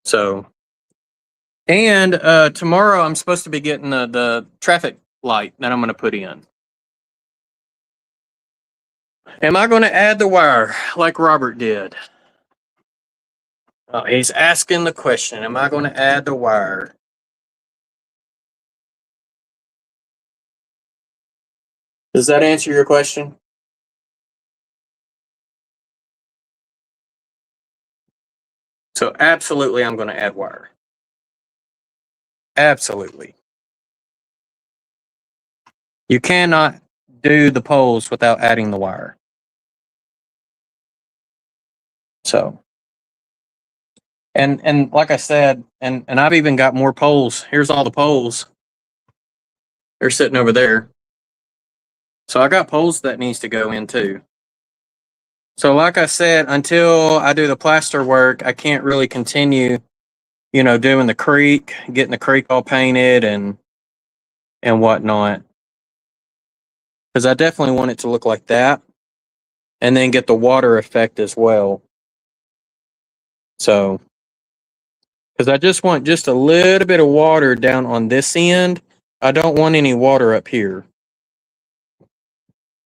So, and tomorrow I'm supposed to be getting the traffic light that I'm going to put in. Am I going to add the wire like Robert did? Oh, he's asking the question. Am I going to add the wire? Does that answer your question? So absolutely, I'm going to add wire. Absolutely. You cannot do the poles without adding the wire. So, and like I said, and I've even got more poles. Here's all the poles. They're sitting over there. So I got poles that needs to go in too. So like I said, until I do the plaster work, I can't really continue, doing the creek, getting the creek all painted and whatnot. Because I definitely want it to look like that. And then get the water effect as well. So, because I just want just a little bit of water down on this end. I don't want any water up here.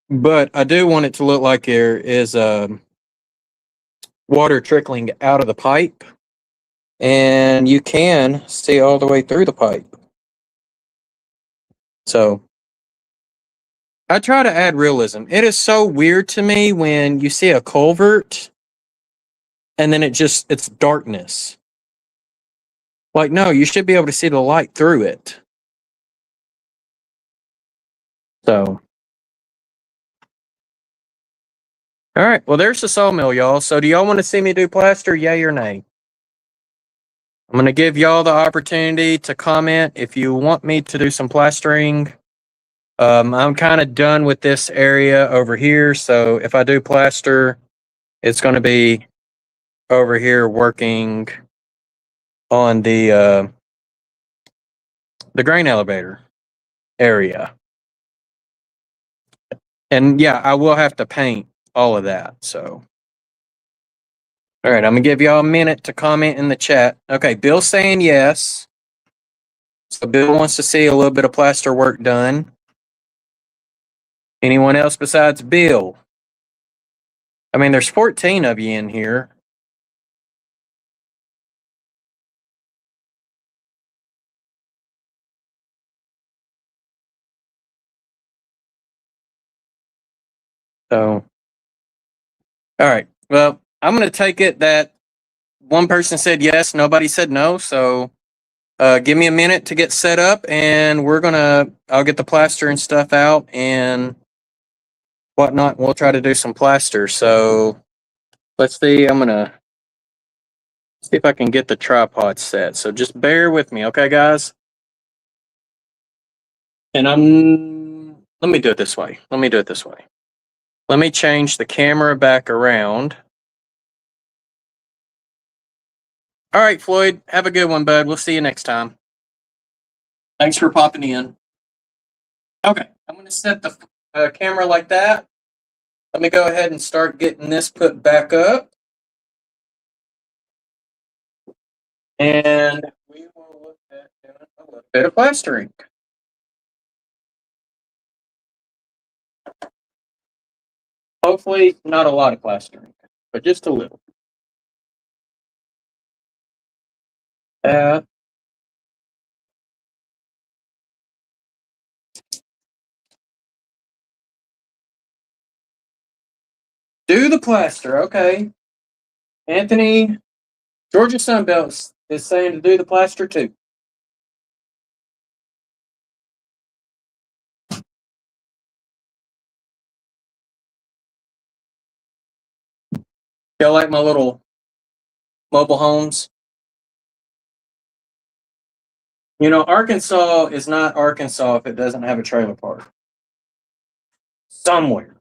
But I do want it to look like there is water trickling out of the pipe. And you can see all the way through the pipe. So I try to add realism. It is so weird to me when you see a culvert and then it's darkness. Like, no, you should be able to see the light through it. So, all right. Well, there's the sawmill, y'all. So do y'all want to see me do plaster? Yay or nay? I'm going to give y'all the opportunity to comment if you want me to do some plastering. I'm kind of done with this area over here. So if I do plaster, it's going to be over here working on the grain elevator area. And yeah, I will have to paint all of that. So, all right, I'm going to give y'all a minute to comment in the chat. Okay, Bill's saying yes. So Bill wants to see a little bit of plaster work done. Anyone else besides Bill? I mean, there's 14 of you in here. So, all right. Well, I'm going to take it that one person said yes, nobody said no. So, give me a minute to get set up, and I'll get the plaster and stuff out and whatnot. We'll try to do some plaster. So, let's see. I'm going to see if I can get the tripod set. So, just bear with me, okay, guys? And let me do it this way. Let me change the camera back around. All right, Floyd, have a good one, bud. We'll see you next time. Thanks for popping in. Okay, I'm going to set the camera like that. Let me go ahead and start getting this put back up. And we will look at doing a little bit of plastering. Hopefully, not a lot of plastering, but just a little. Do the plaster, okay. Anthony, Georgia Sunbelt is saying to do the plaster too. Y'all like my little mobile homes? You know, Arkansas is not Arkansas if it doesn't have a trailer park. Somewhere.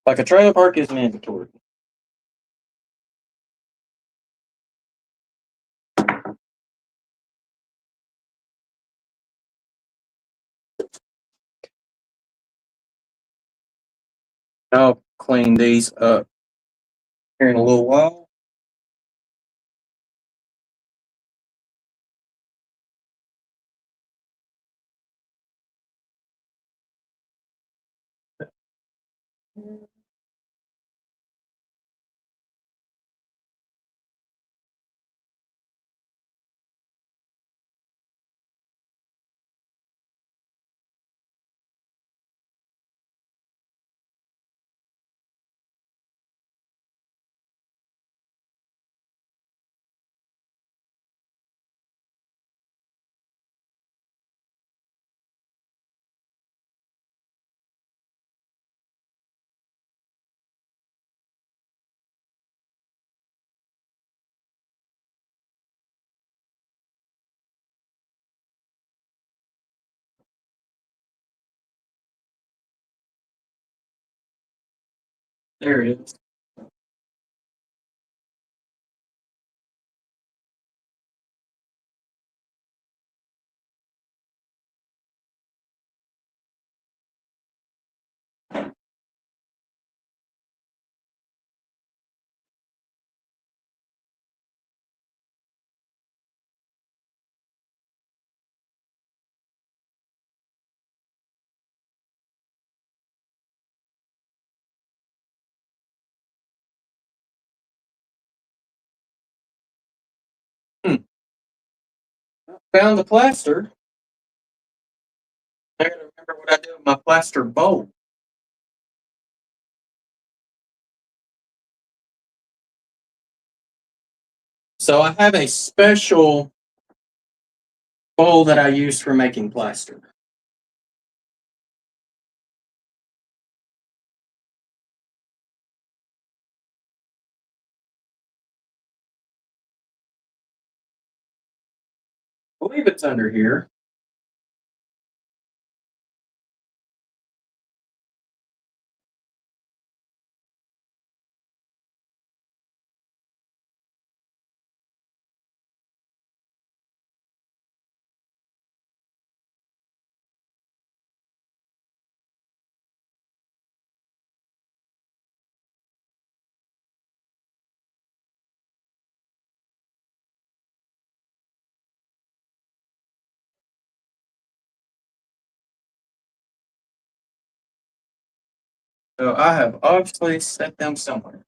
Like a trailer park is mandatory. I'll clean these up here in a little while. There it is. Found the plaster. I gotta remember what I did with my plaster bowl. So I have a special bowl that I use for making plaster. I believe it's under here. So I have obviously set them somewhere.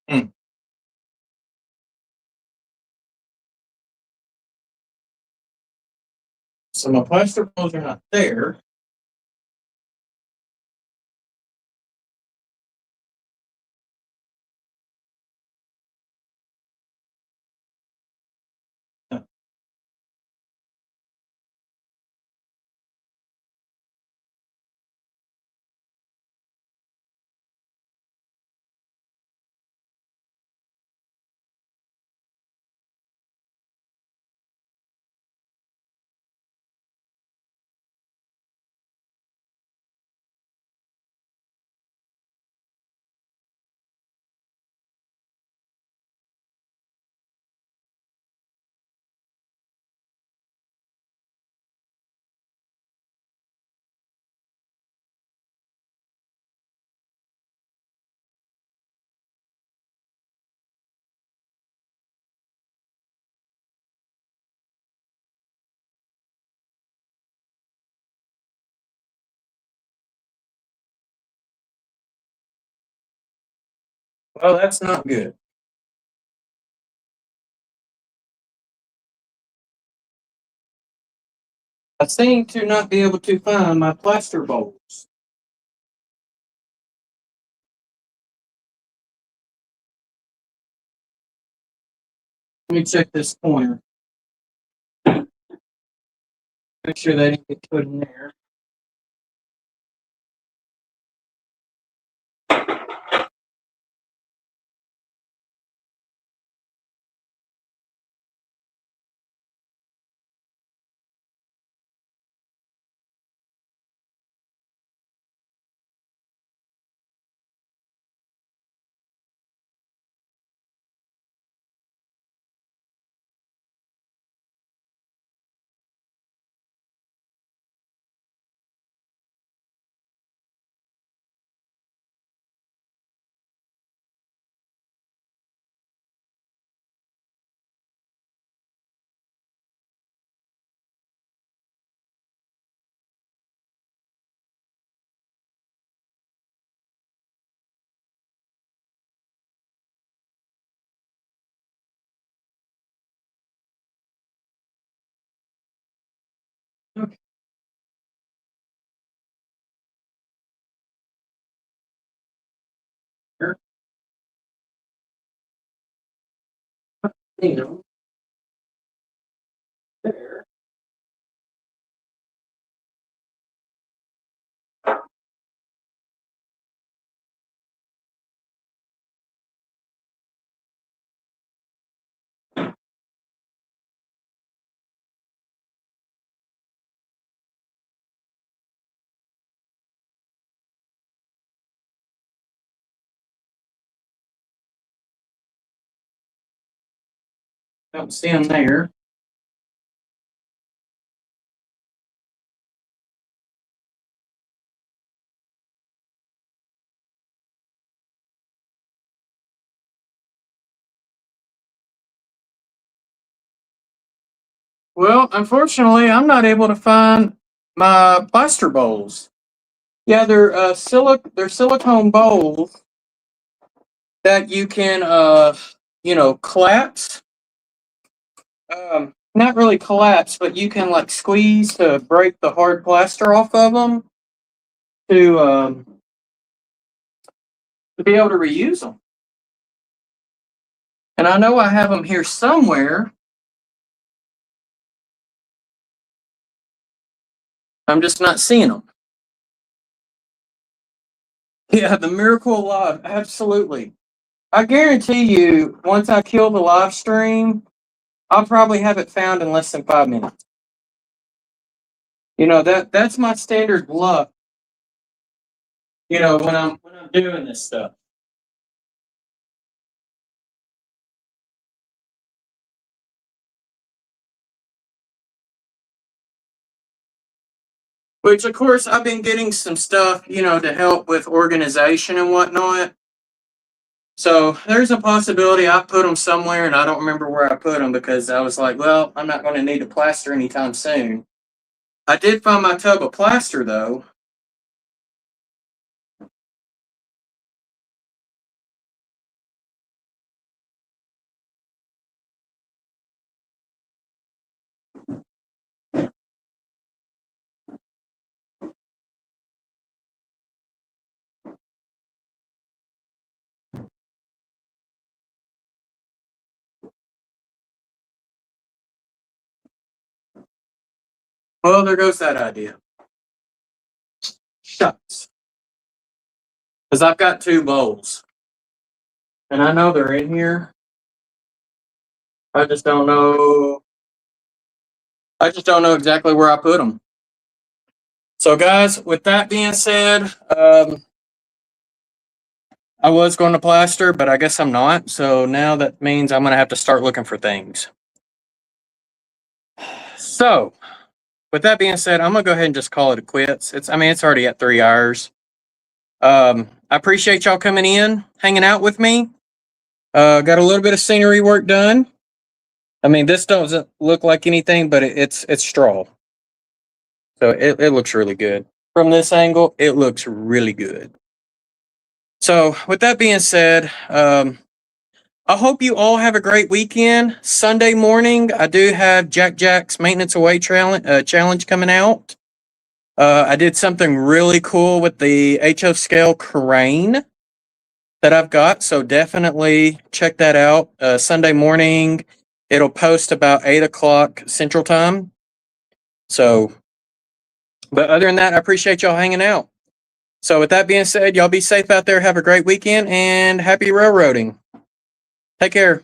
Hmm. So my plaster bowls are not there. Well, that's not good. I seem to not be able to find my plaster bowls. Let me check this corner. Make sure they didn't get put in there. Okay. Here. There. Don't see them there. Well, unfortunately, I'm not able to find my plaster bowls. Yeah, they're they're silicone bowls that you can collapse. Not really collapse, but you can like squeeze to break the hard plaster off of them to be able to reuse them. And I know I have them here somewhere. I'm just not seeing them. Yeah, the miracle alive, absolutely. I guarantee you, once I kill the live stream, I'll probably have it found in less than 5 minutes. That's my standard luck. When I'm doing this stuff. Which of course I've been getting some stuff, to help with organization and whatnot. So there's a possibility I put them somewhere and I don't remember where I put them because I was like, well, I'm not going to need a plaster anytime soon. I did find my tub of plaster though. Well, there goes that idea. Shucks. Because I've got 2 bowls. And I know they're in here. I just don't know. I just don't know exactly where I put them. So, guys, with that being said, I was going to plaster, but I guess I'm not. So now that means I'm going to have to start looking for things. So, with that being said, I'm going to go ahead and just call it a quits. It's already at 3 hours. I appreciate y'all coming in, hanging out with me. Got a little bit of scenery work done. This doesn't look like anything, but it's straw. So it looks really good. From this angle, it looks really good. So with that being said, I hope you all have a great weekend. Sunday morning, I do have Jack's Maintenance Away challenge coming out. I did something really cool with the HO scale crane that I've got, so definitely check that out. Sunday morning, it'll post about 8 o'clock Central Time. So, but other than that, I appreciate y'all hanging out. So with that being said, y'all be safe out there. Have a great weekend and happy railroading. Take care.